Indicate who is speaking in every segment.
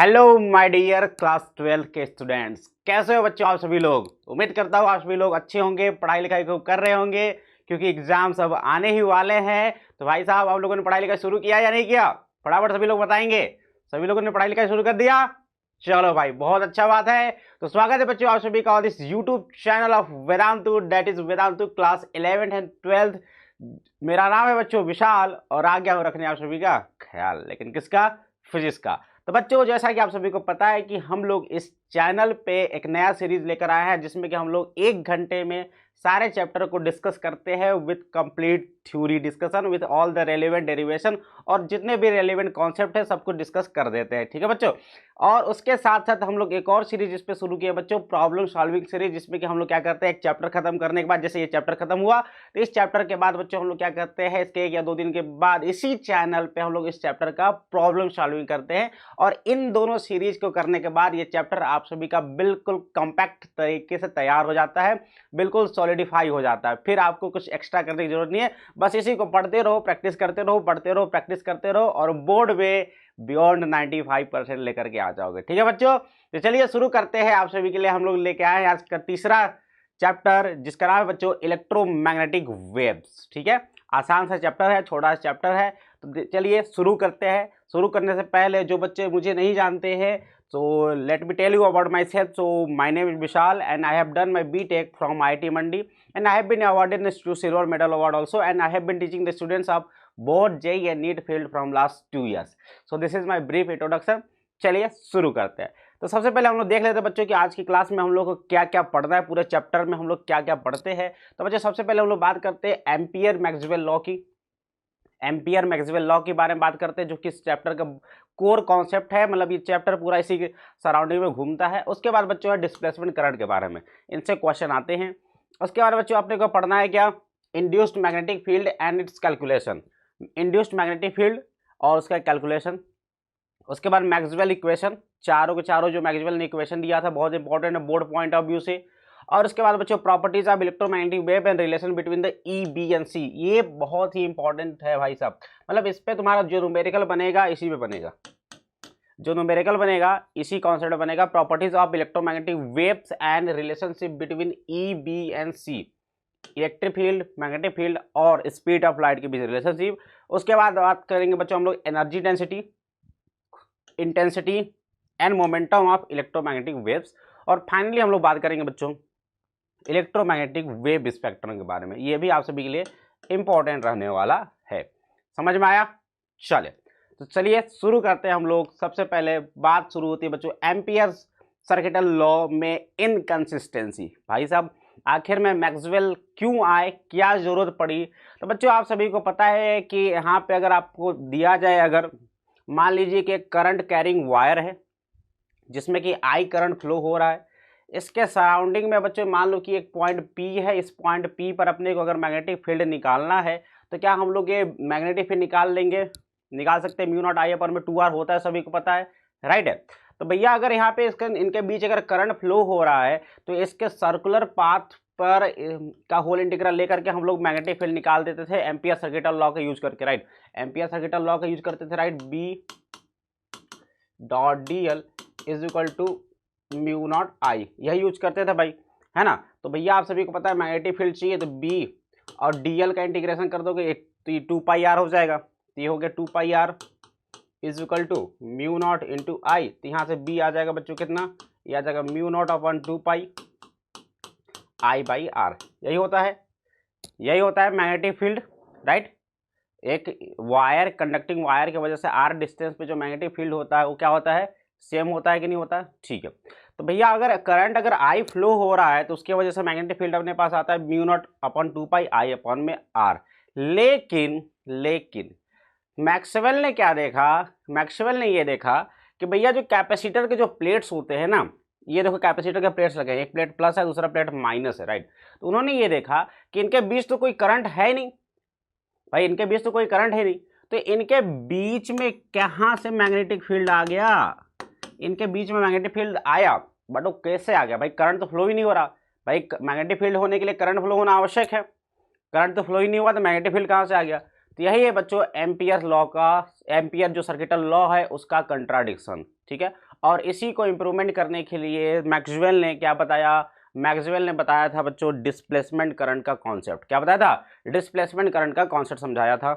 Speaker 1: Hello my dear class 12 के students, कैसे हो बच्चों आप सभी लोग। उम्मीद करता हूँ आप सभी लोग अच्छे होंगे, पढ़ाई लिखाई खूब कर रहे होंगे क्योंकि एग्जाम सब आने ही वाले हैं। तो भाई साहब आप लोगों ने पढ़ाई लिखाई शुरू किया या नहीं किया, फटाफट सभी लोग बताएंगे। सभी लोगों ने पढ़ाई लिखाई शुरू कर दिया, चलो भाई बहुत अच्छा बात है। तो स्वागत है बच्चों आप सभी का this YouTube channel of Vedantu, that is Vedantu class 11th and 12th। मेरा नाम है बच्चों विशाल और आ गया हूँ रखने आप सभी का ख्याल, लेकिन किसका, फिजिक्स का। तो बच्चों जैसा कि आप सभी को पता है कि हम लोग इस चैनल पे एक नया सीरीज लेकर आए हैं जिसमें कि हम लोग 1 घंटे में सारे चैप्टर को डिस्कस करते हैं with complete theory discussion with all the relevant derivation, और जितने भी रेलेवेंट कॉन्सेप्ट है सबको डिस्कस कर देते हैं, ठीक है बच्चों। और उसके साथ साथ हम लोग एक और सीरीज इस पे शुरू किया बच्चों, प्रॉब्लम सॉल्विंग सीरीज, जिसमें कि हम लोग क्या करते हैं एक चैप्टर खत्म करने के बाद, जैसे ये चैप्टर खत्म हुआ तो इस चैप्टर के बाद बच्चों हम लोग क्या करते हैं इसके 1 या 2 दिन के बाद इसी चैनल पे हम लोग इस चैप्टर का प्रॉब्लम सॉल्विंग करते हैं। और इन दोनों सीरीज को करने के बाद ये चैप्टर आप सभी का बिल्कुल कॉम्पैक्ट तरीके से तैयार हो जाता है, बिल्कुल सॉलिडिफाई हो जाता है। फिर आपको कुछ एक्स्ट्रा करने की जरूरत नहीं है, बस इसी को पढ़ते रहो, प्रैक्टिस करते रहो, पढ़ते रहो, प्रैक्टिस करते रहो और बोर्ड में बियॉन्ड 95% लेकर के आ जाओगे, ठीक है बच्चों। तो चलिए शुरू करते हैं। आप सभी के लिए हम लोग लेके आए हैं आज का तीसरा चैप्टर जिसका नाम है बच्चों इलेक्ट्रोमैग्नेटिक वेव्स, ठीक है। आसान सा चैप्टर है, छोटा सा चैप्टर है। तो चलिए शुरू करते हैं। शुरू करने से पहले जो बच्चे मुझे नहीं जानते हैं, so let me tell you about myself. So my name is Vishal and I have done my BTech from IIT Mandi and I have been awarded the Silver Medal Award also, and I have been teaching the students of both JEE and NEET field from last 2 years. So this is my brief introduction. चलिए शुरू करते हैं। तो सबसे पहले हम लोग देख लेते हैं बच्चों कि आज की क्लास में हम लोग को क्या क्या पढ़ना है, पूरे चैप्टर में हम लोग क्या क्या पढ़ते हैं। तो बच्चों सबसे पहले हम लोग बात करते हैं एम्पियर मैक्सवेल लॉ की। एम्पियर मैक्सवेल लॉ के बारे में बात करते हैं जो कि इस चैप्टर का कोर कॉन्सेप्ट है, मतलब ये चैप्टर पूरा इसी के सराउंडिंग में घूमता है। उसके बाद बच्चों है डिस्प्लेसमेंट करंट के बारे में, इनसे क्वेश्चन आते हैं। उसके बाद बच्चों आपने को पढ़ना है क्या, induced magnetic field and it's calculation, induced magnetic field और उसका कैलकुलेशन। उसके बाद मैक्सवेल इक्वेशन, चारों के चारों जो मैक्सवेल ने इक्वेशन दिया था, बहुत इंपॉर्टेंट है बोर्ड पॉइंट ऑफ व्यू से। और उसके बाद बच्चों properties of electromagnetic wave and relation between the E B and C, ये बहुत ही इंपॉर्टेंट है भाई साहब। मतलब इस पे तुम्हारा जो न्यूमेरिकल बनेगा इसी पे बनेगा, जो न्यूमेरिकल बनेगा इसी कॉन्सेप्ट बनेगा, properties of electromagnetic waves and relationship between E B and C, electric field, magnetic field और स्पीड ऑफ लाइट के बीच रिलेशनशिप। उसके बाद बात करेंगे बच्चों हम लोग energy density, intensity and momentum of electromagnetic waves. और फाइनली हम लोग बात करेंगे बच्चों इलेक्ट्रोमैग्नेटिक वेव स्पेक्ट्रम के बारे में, ये भी आप सभी के लिए इंपॉर्टेंट रहने वाला है। समझ में आया? चलिए तो चलिए शुरू करते हैं हम लोग। सबसे पहले बात शुरू होती है बच्चों एम्पियर सर्किटल लॉ में इनकंसिस्टेंसी। भाई साहब आखिर में मैक्सवेल क्यों आए, क्या जरूरत पड़ी। तो बच्चों आप सभी को पता है कि यहाँ पे अगर आपको दिया जाए, अगर मान लीजिए कि एक करंट कैरिंग वायर है जिसमें कि आई करंट फ्लो हो रहा है, इसके सराउंडिंग में बच्चों मान लो कि एक पॉइंट P है, इस पॉइंट P पर अपने को अगर मैग्नेटिक फील्ड निकालना है तो क्या हम लोग ये मैग्नेटिक फील्ड निकाल लेंगे, निकाल सकते हैं। म्यू नॉट आई पर में 2R होता है, सभी को पता है, राइट है। तो भैया अगर यहाँ पे इसके इनके बीच अगर करंट फ्लो हो रहा है तो इसके सर्कुलर पाथ पर का होल इंटीग्रल लेकर के हम लोग मैग्नेटिक फील्ड निकाल देते थे एम्पियर सर्किटल लॉ का यूज करके, राइट। एम्पियर सर्किटल लॉ का यूज करते थे, right. B dot DL is equal to mu naught I, यही यूज करते थे भाई, है ना। तो भैया आप सभी को पता है मैग्नेटिक फील्ड चाहिए तो B और DL का इंटीग्रेशन कर दोगे तो ये 2πr हो जाएगा। तो ये हो गया 2πr is equal to mu naught into I. तो यहाँ से B आ जाएगा बच्चों कितना, ये आ जाएगा mu naught upon 2π I by R। यही होता है, यही होता है मैग्नेटिक फील्ड, राइट। एक वायर, कंडक्टिंग वायर की वजह से R डिस्टेंस पे जो मैग्नेटिक फील्ड होता है वो क्या होता है, सेम होता है कि नहीं होता है, ठीक है। तो भैया अगर करंट अगर I फ्लो हो रहा है तो उसकी वजह से मैग्नेटिक फील्ड अपने पास आता है mu naught upon 2π I upon में R। लेकिन मैक्सवेल ने क्या देखा, मैक्सवेल ने ये देखा कि भैया जो कैपेसिटर के जो प्लेट्स होते हैं ना, ये देखो कैपेसिटर के प्लेट्स लगे हैं, एक प्लेट प्लस है दूसरा प्लेट माइनस है, राइट। तो उन्होंने ये देखा कि इनके बीच तो कोई करंट है नहीं भाई, इनके बीच तो कोई करंट है नहीं, तो इनके बीच में कहाँ से मैग्नेटिक फील्ड आ गया, इनके बीच में मैग्नेटिक फील्ड आया, बट वो कैसे आ गया भाई, करंट तो फ्लो ही नहीं हो रहा भाई। मैग्नेटिक फील्ड होने के लिए करंट फ्लो होना आवश्यक है, करंट तो फ्लो ही नहीं हुआ तो मैग्नेटिक फील्ड कहाँ से आ गया। तो यही है बच्चों एम्पियर लॉ का, एम्पियर जो सर्किटल लॉ है उसका कंट्राडिक्शन, ठीक है। और इसी को इम्प्रूवमेंट करने के लिए मैक्सवेल ने क्या बताया, मैक्सवेल ने बताया था बच्चों डिस्प्लेसमेंट करंट का कॉन्सेप्ट। क्या बताया था, डिस्प्लेसमेंट करंट का कॉन्सेप्ट समझाया था।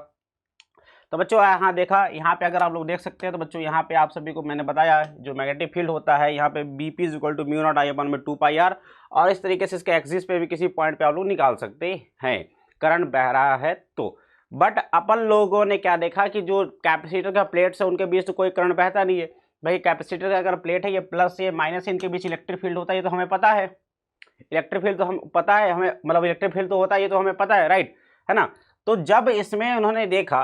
Speaker 1: तो बच्चों यहाँ देखा, यहाँ पे अगर आप लोग देख सकते हैं तो बच्चों यहाँ पे आप सभी को मैंने बताया जो मैग्नेटिक फील्ड होता है यहाँ पे BP equal to mu naught I/2πr, और इस तरीके से इसके एक्सिस पे भी किसी पॉइंट पे आप लोग निकाल सकते हैं करंट बह रहा है तो। बट अपन लोगों ने क्या देखा कि जो कैपेसिटर का प्लेट्स है उनके बीच तो कोई करंट बहता नहीं है भाई। कैपेसिटर का अगर प्लेट है ये प्लस ये माइनस, इनके बीच इलेक्ट्रिक फील्ड होता है, ये तो हमें पता है। इलेक्ट्रिक फील्ड तो हम पता है हमें, मतलब इलेक्ट्रिक फील्ड तो होता है, ये तो हमें पता है, राइट है ना। तो जब इसमें उन्होंने देखा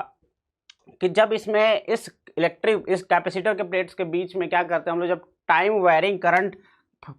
Speaker 1: कि जब इसमें इस कैपेसिटर के प्लेट्स के बीच में क्या करते हैं हम लोग, जब टाइम वेरिंग करंट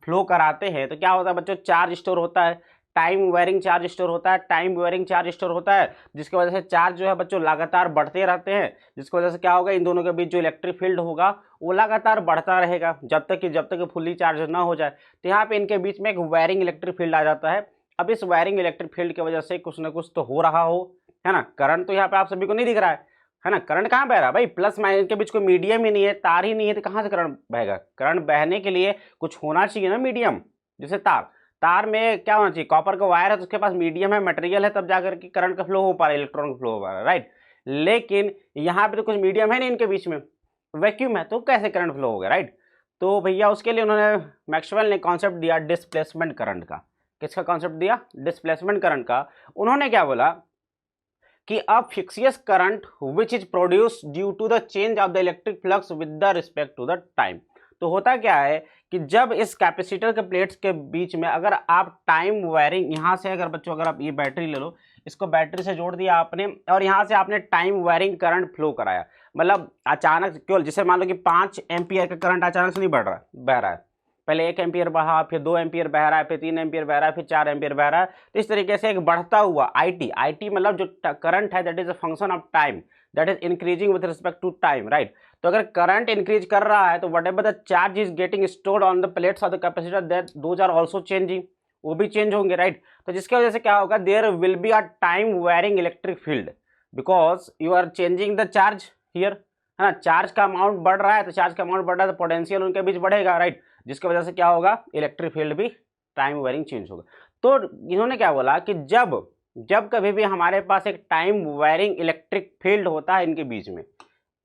Speaker 1: फ्लो कराते हैं तो क्या होता है बच्चों, चार्ज स्टोर होता है, टाइम वेरिंग चार्ज स्टोर होता है, टाइम वेरिंग चार्ज स्टोर होता है, जिसकी वजह से चार्ज जो है बच्चों लगातार बढ़ते रहते हैं, जिसकी वजह से क्या होगा, इन दोनों के बीच जो इलेक्ट्रिक फील्ड होगा वो लगातार बढ़ता रहेगा जब तक कि फुल्ली चार्ज ना हो जाए। तो यहाँ पे इनके बीच में एक वायरिंग इलेक्ट्रिक फील्ड आ जाता है। अब इस वायरिंग इलेक्ट्रिक फील्ड की वजह से कुछ ना कुछ तो हो रहा हो, है ना। करंट तो यहाँ पे आप सभी को नहीं दिख रहा है ना, करंट कहाँ बह रहा है भाई, प्लस माइनस के बीच कोई मीडियम ही नहीं है, तार ही नहीं है, तो कहाँ से करंट बहेगा। करंट बहने के लिए कुछ होना चाहिए ना मीडियम, जैसे तार में क्या होना चाहिए, कॉपर का वायर है तो उसके पास मीडियम है, मटेरियल है, तब जाकर के करंट का फ्लो हो पा रहा है, इलेक्ट्रॉन का फ्लो हो पा रहा है, राइट। लेकिन यहाँ पे तो कुछ मीडियम है नहीं इनके बीच में, वैक्यूम है, तो कैसे करंट फ्लो होगा, राइट। तो भैया उसके लिए उन्होंने मैक्सवेल ने कॉन्सेप्ट दिया डिस्प्लेसमेंट करंट का। किसका कॉन्सेप्ट दिया, डिस्प्लेसमेंट करंट का। उन्होंने क्या बोला कि a fictitious current which is produce due to the change of the electric flux with the respect to the time. तो होता क्या है कि जब इस कैपेसिटर के प्लेट्स के बीच में अगर आप टाइम वायरिंग, यहाँ से अगर बच्चों अगर आप ये बैटरी ले लो, इसको बैटरी से जोड़ दिया आपने और यहाँ से आपने टाइम वायरिंग करंट फ्लो कराया, मतलब अचानक केवल जैसे मान लो कि 5 एम्पियर का करंट अचानक से नहीं बढ़ रहा बह रहा है, पहले 1 एम्पियर बहा, फिर 2 एम्पियर बह रहा है, फिर 3 एम्पियर बह रहा है, फिर 4 एम्पियर बह रहा है। तो इस तरीके से एक बढ़ता हुआ IT मतलब जो करंट है that is a function of time, that is increasing with respect to time, right. तो अगर करंट इंक्रीज कर रहा है तो whatever the charge is getting stored on the plates of the capacitor that those are also changing, वो भी change होंगे, right. तो जिसकी वजह से क्या होगा, there will be a time varying electric field because you are changing the charge here, है ना। चार्ज का अमाउंट बढ़ रहा है तो चार्ज का अमाउंट बढ़ रहा है तो पोटेंशियल उनके बीच बढ़ेगा, राइट, जिसकी वजह से क्या होगा, इलेक्ट्रिक फील्ड भी टाइम वेरिंग चेंज होगा। तो इन्होंने क्या बोला कि जब कभी भी हमारे पास एक टाइम वेरिंग इलेक्ट्रिक फील्ड होता है इनके बीच में,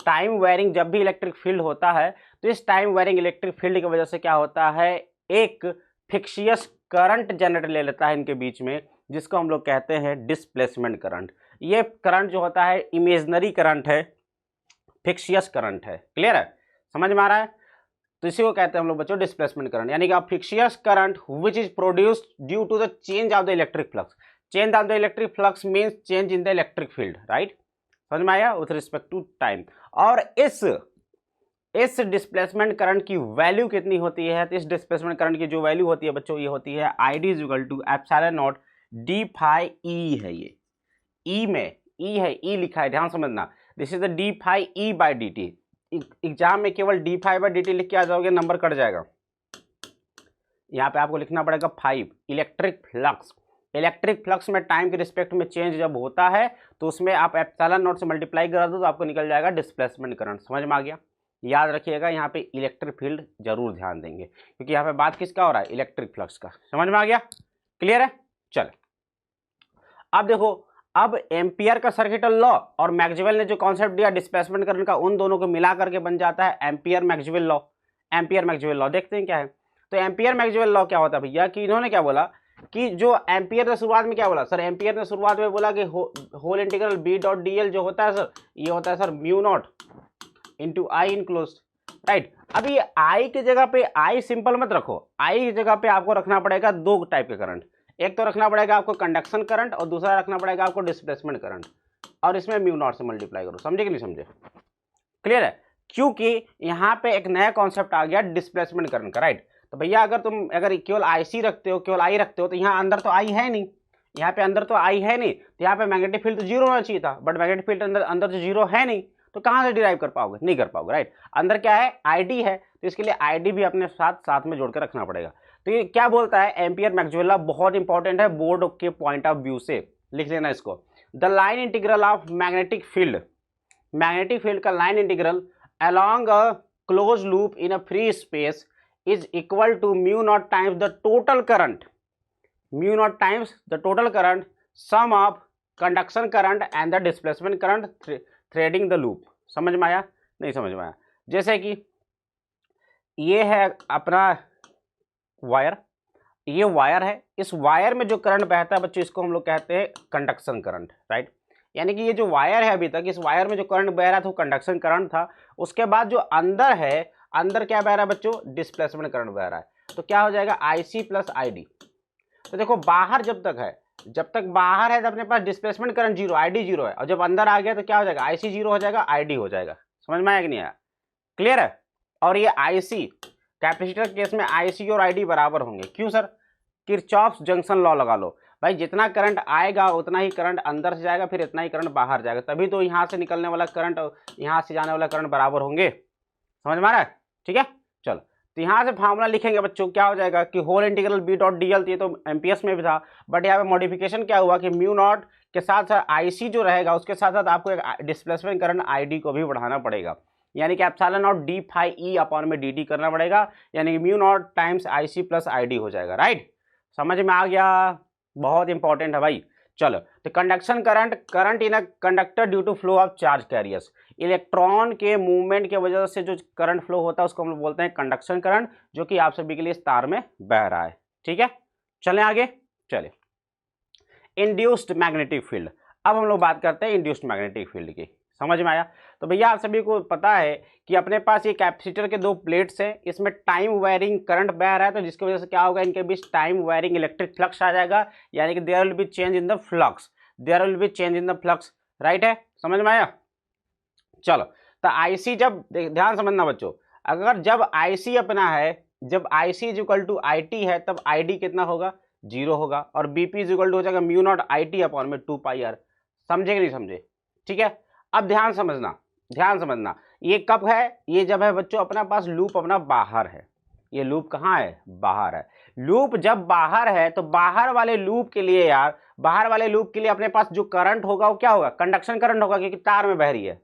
Speaker 1: टाइम वेरिंग जब भी इलेक्ट्रिक फील्ड होता है तो इस टाइम वेरिंग इलेक्ट्रिक फील्ड की वजह से क्या होता है, एक फिक्सियस करंट जनरेट ले लेता है इनके बीच में, जिसको हम लोग कहते हैं डिस्प्लेसमेंट करंट। ये करंट जो होता है इमेजनरी करंट है, फिक्सियस करंट है, क्लियर है, समझ में आ रहा है। तो इसी को कहते हैं हम लोग बच्चों डिस्प्लेसमेंट करंट, यानी कि आप fictitious current which is produced due to the change of the electric flux. Change of the electric flux means change in the electric field, right, समझ में आया, विथ रिस्पेक्ट टू टाइम। और इस displacement current की value कितनी होती है, तो इस डिस्प्लेसमेंट करंट की जो वैल्यू होती है बच्चों, ये होती है ID is equal to epsilon naught d phi E है, ये E में E है, E लिखा है, ध्यान समझना, this is the d phi E by dt। Exam में केवल d फाई बाई dt लिख के आ जाओगे, नंबर कट जाएगा। यहाँ पे आपको लिखना पड़ेगा 5 इलेक्ट्रिक फ्लक्स। इलेक्ट्रिक फ्लक्स में टाइम के रिस्पेक्ट में चेंज जब होता है तो उसमें आप एप्सिलॉन नॉट से मल्टीप्लाई करा दो तो आपको निकल जाएगा डिस्प्लेसमेंट करंट। समझ में आ गया, याद रखिएगा, यहाँ पे इलेक्ट्रिक फील्ड जरूर ध्यान देंगे क्योंकि यहाँ पे बात किसका हो रहा है, इलेक्ट्रिक फ्लक्स का। समझ में आ गया, क्लियर है। चल अब देखो, अब एम्पियर का सर्किटल लॉ और मैक्सवेल ने जो कॉन्सेप्ट दिया डिस्प्लेसमेंट करंट का, उन दोनों को मिला करके बन जाता है Ampere Maxwell law. Ampere Maxwell law देखते हैं क्या है। तो एम्पियर मैक्सवेल लॉ क्या होता है भैया, कि इन्होंने क्या बोला कि जो एम्पियर ने शुरुआत में क्या बोला सर, एम्पियर ने शुरुआत में बोला कि होल इंटीग्रल B.dl जो होता है सर, ये होता है सर म्यू नॉट इंटू आई इनक्लोज्ड, राइट। अभी आई की जगह पे आई सिंपल मत रखो, आई की जगह पे आपको रखना पड़ेगा दो टाइप के करंट, एक तो रखना पड़ेगा आपको कंडक्शन करंट और दूसरा रखना पड़ेगा आपको डिस्प्लेसमेंट करंट, और इसमें म्यू नॉट से मल्टीप्लाई करो। समझे कि नहीं समझे, क्लियर है। क्योंकि यहाँ पे एक नया कॉन्सेप्ट आ गया डिस्प्लेसमेंट करंट का, राइट। तो भैया अगर केवल IC रखते हो, केवल I रखते हो, तो यहाँ अंदर तो I है नहीं, यहाँ पे अंदर तो I है नहीं, तो यहाँ पे मैग्नेटिक फील्ड तो जीरो होना चाहिए था, बट मैग्नेटिक फील्ड अंदर तो जीरो है नहीं, तो कहाँ से डिराइव कर पाओगे, नहीं कर पाओगे, राइट। अंदर क्या है, ID है, तो इसके लिए ID भी अपने साथ में जोड़ कर रखना पड़ेगा। तो ये क्या बोलता है एम्पियर मैक्सवेल लॉ, बहुत इंपॉर्टेंट है बोर्ड के पॉइंट ऑफ व्यू से, लिख लेना इसको। The line integral of magnetic field का line integral along a close loop in a free space is equal to mu naught times the total current, mu naught times the total current sum of conduction current and the displacement current threading the loop. समझ में आया? नहीं समझ में आया? जैसे कि ये है अपना वायर, ये वायर है, इस वायर में जो करंट बहता है बच्चों इसको हम लोग कहते हैं कंडक्शन करंट, राइट। यानी कि ये जो वायर है अभी तक इस वायर में जो करंट बह रहा था वो कंडक्शन करंट था। उसके बाद जो अंदर है, अंदर क्या बह रहा है बच्चों? डिस्प्लेसमेंट करंट बह रहा है। तो क्या हो जाएगा? IC plus ID। तो देखो बाहर जब तक है, जब तक बाहर है तो अपने पास displacement current zero, ID zero है, और जब अंदर आ गया तो क्या हो जाएगा? IC जीरो हो जाएगा, ID हो जाएगा। समझ में आया कि नहीं आया? क्लियर है? और ये IC कैपेसिटर केस में IC और ID बराबर होंगे। क्यों सर? किरचॉफ्स जंक्शन लॉ लगा लो भाई, जितना करंट आएगा उतना ही करंट अंदर से जाएगा, फिर इतना ही करंट बाहर जाएगा, तभी तो यहाँ से निकलने वाला करंट और यहाँ से जाने वाला करंट बराबर होंगे। समझ में आ रहा है? ठीक है, चलो तो यहाँ से फार्मूला लिखेंगे बच्चों, क्या हो जाएगा कि whole integral B dot DL, ये तो एम्पियर्स में भी था, बट यहाँ पे मॉडिफिकेशन क्या हुआ कि म्यू नॉट के साथ साथ IC जो रहेगा उसके साथ साथ आपको एक डिस्प्लेसमेंट करंट ID को भी बढ़ाना पड़ेगा, यानी कि epsilon naught d phi E upon में dt करना पड़ेगा, यानी कि mu naught times IC plus ID हो जाएगा, राइट। समझ में आ गया? बहुत इंपॉर्टेंट है भाई। चलो तो conduction current, current in a conductor due to flow of charge carriers, electron के मूवमेंट की वजह से जो करंट फ्लो होता है उसको हम लोग बोलते हैं कंडक्शन करंट, जो कि आप सभी के लिए इस तार में बह रहा है। ठीक है, चलें आगे। चले इंड्यूस्ड मैग्नेटिक फील्ड, अब हम लोग बात करते हैं इंड्यूस्ड मैग्नेटिक फील्ड की। समझ में आया? तो भैया आप सभी को पता है कि अपने पास ये कैपेसिटर के दो प्लेट्स हैं, इसमें टाइम वेयरिंग करंट बह रहा है, तो जिसकी वजह से क्या होगा, इनके बीच टाइम वेयरिंग इलेक्ट्रिक फ्लक्स आ जाएगा, यानी कि there will be change in the flux, there will be change in the flux, right है? समझ में आया? चलो तो IC, जब ध्यान समझना बच्चों, अगर जब IC अपना है, जब IC is equal to IT है, तब ID कितना होगा? जीरो होगा, और BP इज इक्वल टू हो जाएगा म्यू नॉट IT अपॉन में 2πr। समझे कि नहीं समझे? ठीक है, अब ध्यान समझना, ध्यान समझना, ये कब है? ये जब है बच्चों अपना पास लूप अपना बाहर है। ये लूप कहाँ है? बाहर है। लूप जब बाहर है तो बाहर वाले लूप के लिए यार, बाहर वाले लूप के लिए अपने पास जो करंट होगा वो क्या होगा? कंडक्शन करंट होगा, क्योंकि तार में बह रही है।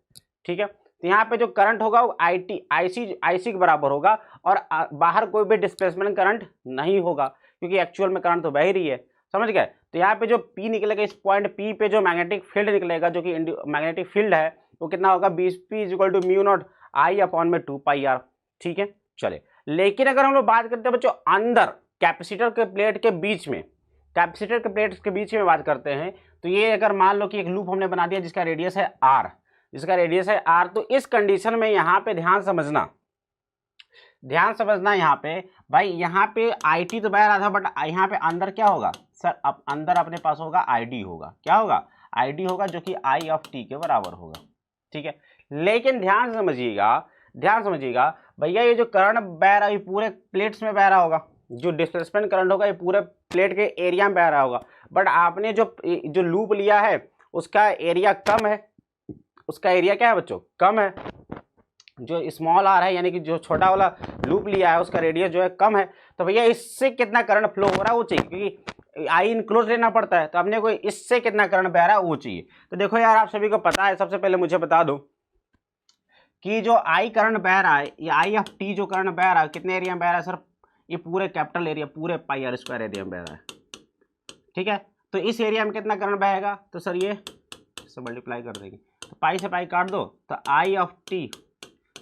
Speaker 1: ठीक है, तो यहाँ पे जो करंट होगा वो IC के बराबर होगा, और बाहर कोई भी डिस्प्लेसमेंट करंट नहीं होगा, क्योंकि एक्चुअल में करंट तो बह ही रही है। समझ गए? तो यहाँ पे जो P निकलेगा, इस पॉइंट P पे जो मैग्नेटिक फील्ड निकलेगा, जो कि मैग्नेटिक फील्ड है, वो कितना होगा? BP is equal to mu naught I upon में 2πr। ठीक है, चले। लेकिन अगर हम लोग बात करते हैं बच्चों अंदर कैपेसिटर के प्लेट के बीच में, कैपेसिटर के प्लेट के बीच में बात करते हैं, तो ये अगर मान लो कि एक लूप हमने बना दिया जिसका रेडियस है R, जिसका रेडियस है R, तो इस कंडीशन में यहाँ पे ध्यान समझना, ध्यान समझना यहाँ पे भाई, यहाँ पे IT तो बह रहा था, बट यहाँ पे अंदर क्या होगा सर? अब अंदर अपने पास होगा ID होगा, क्या होगा? ID होगा, जो कि I ऑफ t के बराबर होगा। ठीक है, लेकिन ध्यान समझिएगा, ध्यान समझिएगा भैया, ये जो करंट बह रहा है ये पूरे प्लेट्स में बह रहा होगा, जो डिस्प्लेसमेंट करंट होगा ये पूरे प्लेट के एरिया में बह रहा होगा, बट आपने जो लूप लिया है उसका एरिया कम है, उसका एरिया क्या है बच्चों? कम है। जो स्मॉल r है, यानी कि जो छोटा वाला लूप लिया है उसका रेडियस जो है कम है, तो भैया इससे कितना करंट फ्लो हो रहा है वो चाहिए, क्योंकि I इनक्लोज लेना पड़ता है, तो अपने को इससे कितना करंट बह रहा है वो चाहिए। तो देखो यार, आप सभी को पता है, सबसे पहले मुझे बता दो कि जो I करंट बह रहा है, ये I ऑफ t जो करंट बह रहा है कितने एरिया में बह रहा है सर? ये पूरे कैपिटल एरिया, पूरे πr स्क्वायर एरिया में बह रहा है। ठीक है, तो इस एरिया में कितना करंट बहेगा? तो सर ये इससे मल्टीप्लाई कर देंगे, तो पाई से पाई काट दो, तो I of t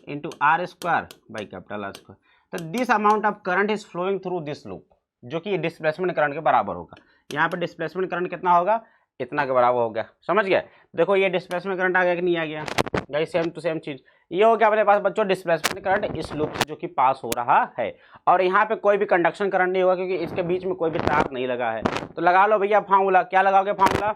Speaker 1: into R square by capital R square, तो this amount of current is flowing through this loop, जो कि डिस्प्लेसमेंट करंट के बराबर होगा। यहाँ पे डिस्प्लेसमेंट करंट कितना होगा? इतना के बराबर हो गया। समझ गए? देखो ये डिस्प्लेसमेंट करंट आ गया कि नहीं आ गया? भाई सेम टू सेम चीज ये हो गया अपने पास बच्चों, डिस्प्लेसमेंट करंट इस लूप से जो कि पास हो रहा है, और यहाँ पे कोई भी कंडक्शन करंट नहीं होगा, क्योंकि इसके बीच में कोई भी तार नहीं लगा है। तो लगा लो भैया फार्मूला, क्या लगाओगे फार्मूला?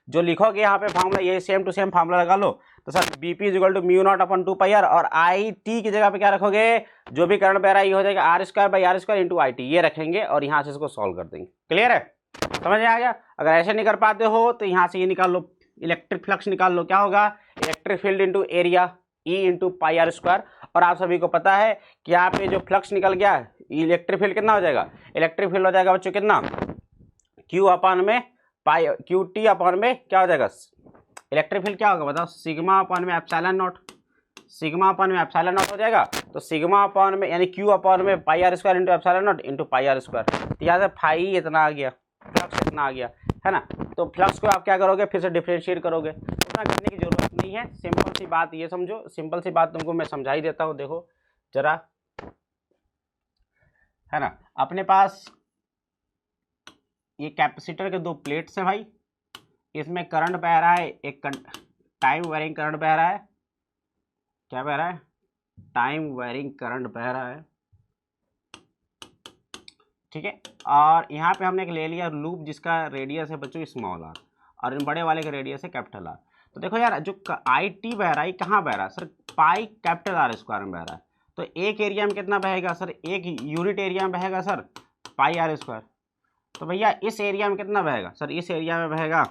Speaker 1: जो लिखोगे यहाँ पे फार्मूला, ये सेम टू सेम फार्मूला लगा लो। तो sir BP is equal to mu naught upon 2πr, और IT की जगह पे क्या रखोगे? जो भी करंट बह रहा है ये हो जाएगा R square by R square into IT, ये रखेंगे और यहाँ से इसको सॉल्व कर देंगे। क्लियर है? समझ में आ गया? अगर ऐसे नहीं कर पाते हो तो यहाँ से ये निकाल लो, इलेक्ट्रिक फ्लक्स निकाल लो, क्या होगा? Electric field into area E into πr square, और आप सभी को पता है कि यहाँ पे जो फ्लक्स निकल गया, इलेक्ट्रिक फील्ड कितना हो जाएगा? इलेक्ट्रिक फील्ड हो जाएगा बच्चों कितना? Q अपान में पाई, QT अपान में क्या हो जाएगा? इलेक्ट्रिक फील्ड क्या होगा बताओ? सिग्मा अपान में एप्सिलॉन नॉट, सिग्मा अपन में एप्सिलॉन नॉट हो जाएगा, तो सिग्मा अपन में यानी क्यू अपन में pi R square into epsilon naught into pi R square. तो यहाँ से फाई इतना आ गया, फ्लक्स इतना आ गया, है ना। तो फ्लक्स को आप क्या करोगे, फिर से डिफ्रेंशिएट करोगे, इतना करने की जरूरत नहीं है। सिंपल सी बात ये समझो, सिंपल सी बात तुमको मैं समझा ही देता हूँ। देखो जरा, है ना, अपने पास ये कैपेसिटर के दो प्लेट्स है भाई, इसमें करंट बह रहा है, एक टाइम वेरिंग करंट बह रहा है। क्या बह रहा है, टाइम वेरिंग करंट बह रहा है, ठीक है। और यहाँ पे हमने एक ले लिया लूप जिसका रेडियस है बच्चों स्मॉल आर, और इन बड़े वाले का रेडियस है कैपिटल आर। तो देखो यार, जो आई टी बह रहा है कहाँ बह रहा है sir, pi capital R square में बह रहा है। तो एक एरिया में कितना बहेगा सर, एक यूनिट एरिया में बहेगा सर पाई आर स्क्वायर। तो भैया इस एरिया में कितना बहेगा सर, इस एरिया में बहेगा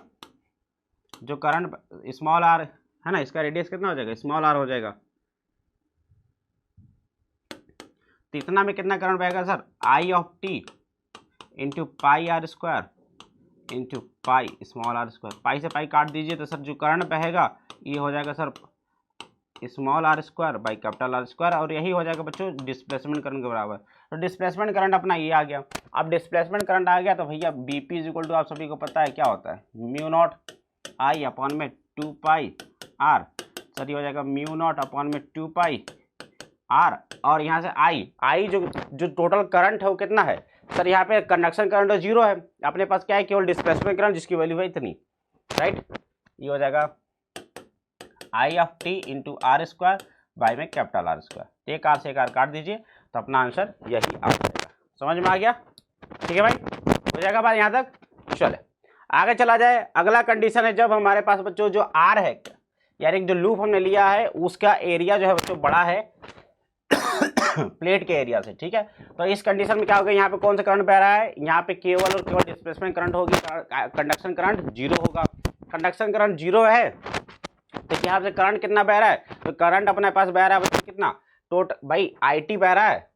Speaker 1: जो करंट स्मॉल आर है ना, इसका रेडियस कितना हो जाएगा, स्मॉल आर हो जाएगा। तो इतना में कितना करंट बहेगा sir, I of T into pi R square into pi small are square. Pi से पाई काट दीजिए तो सर जो करंट बहेगा ये हो जाएगा sir small are square by capital are square, और यही हो जाएगा बच्चों डिस्प्लेसमेंट करंट के बराबर। तो डिस्प्लेसमेंट करंट अपना ये आ गया। अब डिस्प्लेसमेंट करंट आ गया तो भैया बीपी इज इक्वल टू, आप सभी को पता है क्या होता है, म्यू नॉट आई अपॉन में 2 पाई आर। सर ये हो जाएगा म्यू नॉट अपॉन में 2 पाई आर, और यहाँ से आई जो टोटल करंट है वो कितना है सर, यहाँ पे कंडक्शन करंट तो 0 है, अपने पास क्या है केवल डिस्प्लेसमेंट करंट जिसकी वैल्यू है इतनी, राइट। ये हो जाएगा I of T into R square by में कैपिटल आर स्क्वायर। एक आर से एक आर काट दीजिए तो अपना आंसर यही आ जाएगा। समझ में आ गया, ठीक है भाई, हो जाएगा बात यहाँ तक। चले आगे चला जाए। अगला कंडीशन है जब हमारे पास बच्चों जो आर है, यानी जो लूप हमने लिया है उसका एरिया जो है बच्चों बड़ा है प्लेट के एरिया से, ठीक है। तो इस कंडीशन में क्या होगा, यहाँ पे कौन सा करंट बह रहा है, यहाँ पे केवल और केवल डिस्प्लेसमेंट करंट होगी, कंडक्शन करंट 0 होगा। कंडक्शन करंट 0 है तो यहाँ से करंट कितना बह रहा है, तो करंट अपने पास बह रहा है बच्चों कितना, टोटल भाई आई टी बह रहा है।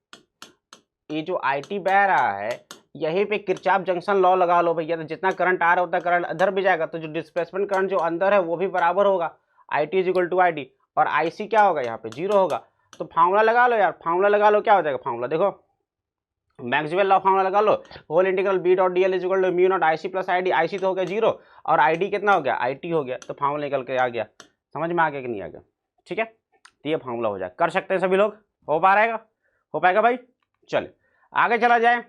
Speaker 1: ये जो आई टी बह रहा है यहीं पे किरचॉफ जंक्शन लॉ लगा लो भैया, तो जितना करंट आ रहा होता है करंट अंदर भी जाएगा, तो जो डिस्प्लेसमेंट करंट जो अंदर है वो भी बराबर होगा, I T is equal to I D, और आई सी क्या होगा यहाँ पे 0 होगा। तो फार्मूला लगा लो यार, फार्मूला लगा लो, क्या हो जाएगा फार्मूला, देखो मैक्सवेल लॉ फार्मूला लगा लो, whole integral B dot D L is equal to mu naught I C plus I D. I C तो हो गया 0 और आई डी कितना हो गया, आई टी हो गया। तो फार्मूला निकल के आ गया, समझ में आ गया कि नहीं आ गया, ठीक है। तो ये फार्मूला हो जाए, कर सकते हैं सभी लोग, हो पाएगा भाई। चलिए आगे चला जाए।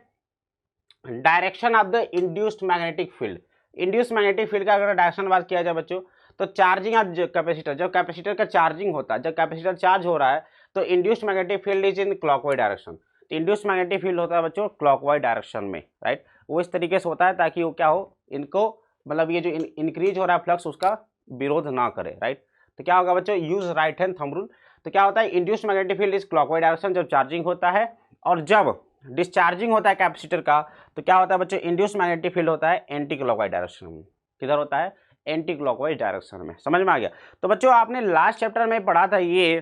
Speaker 1: Direction of the induced magnetic field. Induced magnetic field का अगर डायरेक्शन बात किया जाए बच्चों, तो चार्जिंग ऑफ कैपेसिटर, जब कैपेसिटर का चार्जिंग होता है, जब कैपेसिटर चार्ज हो रहा है तो induced magnetic field is in clockwise direction. तो इंड्यूस्ड मैग्नेटिक फील्ड होता है बच्चों क्लॉकवाइज डायरेक्शन में, राइट। वो इस तरीके से होता है ताकि वो क्या हो, इनको मतलब ये जो इंक्रीज हो रहा है फ्लक्स उसका विरोध ना करे, राइट। तो क्या होगा बच्चों, use right hand thumb rule. तो क्या होता है, induced magnetic field is clockwise direction जब चार्जिंग होता है, और जब डिस्चार्जिंग होता है कैपेसिटर का तो क्या होता है बच्चों, इंड्यूस्ड मैग्नेटिक फील्ड होता है एंटी क्लॉकवाइज डायरेक्शन में। किधर होता है, एंटी क्लॉकवाइज डायरेक्शन में। समझ में आ गया। तो बच्चों आपने लास्ट चैप्टर में पढ़ा था ये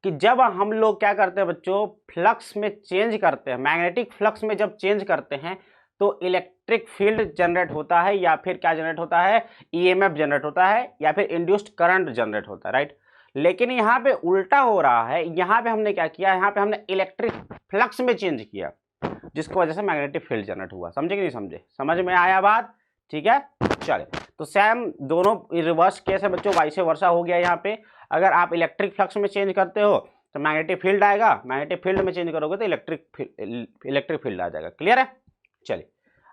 Speaker 1: कि जब हम लोग क्या करते हैं बच्चों, फ्लक्स में चेंज करते हैं, मैग्नेटिक फ्लक्स में जब चेंज करते हैं तो इलेक्ट्रिक फील्ड जनरेट होता है, या फिर क्या जनरेट होता है, ईएमएफ जनरेट होता है, या फिर इंड्यूस्ड करंट जनरेट होता है, राइट। लेकिन यहाँ पे उल्टा हो रहा है, यहाँ पे हमने क्या किया, यहाँ पे हमने इलेक्ट्रिक फ्लक्स में चेंज किया जिसकी वजह से मैग्नेटिक फील्ड जनरेट हुआ। समझे कि नहीं समझे, समझ में आया बात, ठीक है। चले तो सेम दोनों रिवर्स केस है बच्चों, वाइस वर्सा हो गया। यहाँ पे अगर आप इलेक्ट्रिक फ्लक्स में चेंज करते हो तो मैग्नेटिक फील्ड आएगा, मैग्नेटिक फील्ड में चेंज करोगे तो इलेक्ट्रिक फील्ड आ जाएगा। क्लियर है। चलिए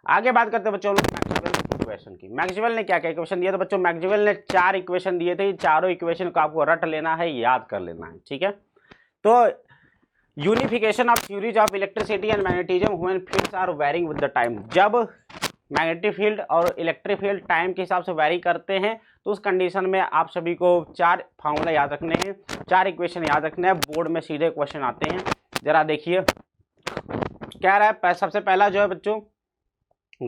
Speaker 1: आगे बात करते हैं बच्चों मैक्सवेल इक्वेशन की। मैक्सवेल ने क्या क्या इक्वेशन दिया, तो बच्चों मैक्सवेल ने 4 इक्वेशन दिए थे, चारों इक्वेशन को आपको रट लेना है, याद कर लेना है, ठीक है। तो unification of theories of electricity and magnetism when fields are varying with the time. जब मैग्नेटिक फील्ड और इलेक्ट्रिक फील्ड टाइम के हिसाब से वेरी करते हैं तो उस कंडीशन में आप सभी को 4 फार्मूला याद रखने हैं, 4 इक्वेशन याद रखने हैं। बोर्ड में सीधे क्वेश्चन आते हैं, जरा देखिए क्या रहा है। सबसे पहला जो है बच्चों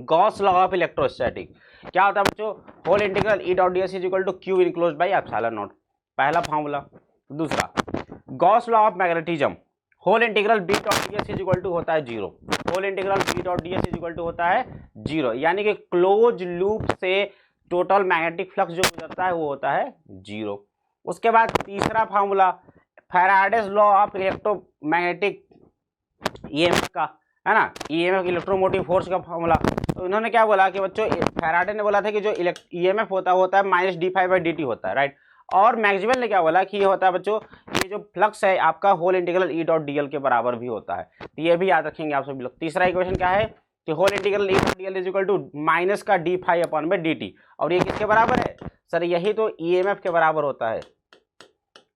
Speaker 1: गॉस लॉ ऑफ इलेक्ट्रोस्टैटिक। क्या होता है बच्चों, whole integral E dot d s is equal to Q enclosed by epsilon naught, पहला फार्मूला। दूसरा Gauss law of magnetism, whole integral B dot d s is equal to होता है 0, whole integral B dot d s is equal to होता है 0, यानी कि close loop से टोटल मैग्नेटिक फ्लक्स जो गुजरता है वो होता है 0। उसके बाद तीसरा formula Faraday's law of electromagnetic EMF का, है ना, ईएमएफ इलेक्ट्रोमोटिव फोर्स का फार्मूला। तो इन्होंने क्या बोला कि बच्चों फैराडे ने बोला था कि जो ईएमएफ होता है माइनस d∅/dt होता है, राइट। और मैक्सवेल ने क्या बोला कि ये होता है बच्चों, ये जो फ्लक्स है आपका होल इंटीग्रल E.dl के बराबर भी होता है। तो ये भी याद रखेंगे आप सभी लोग। तीसरा इक्वेशन क्या है कि whole integral E.dl is equal to minus का d∅/dt, और ये किसके बराबर है सर? यही तो ईएमएफ के बराबर होता है,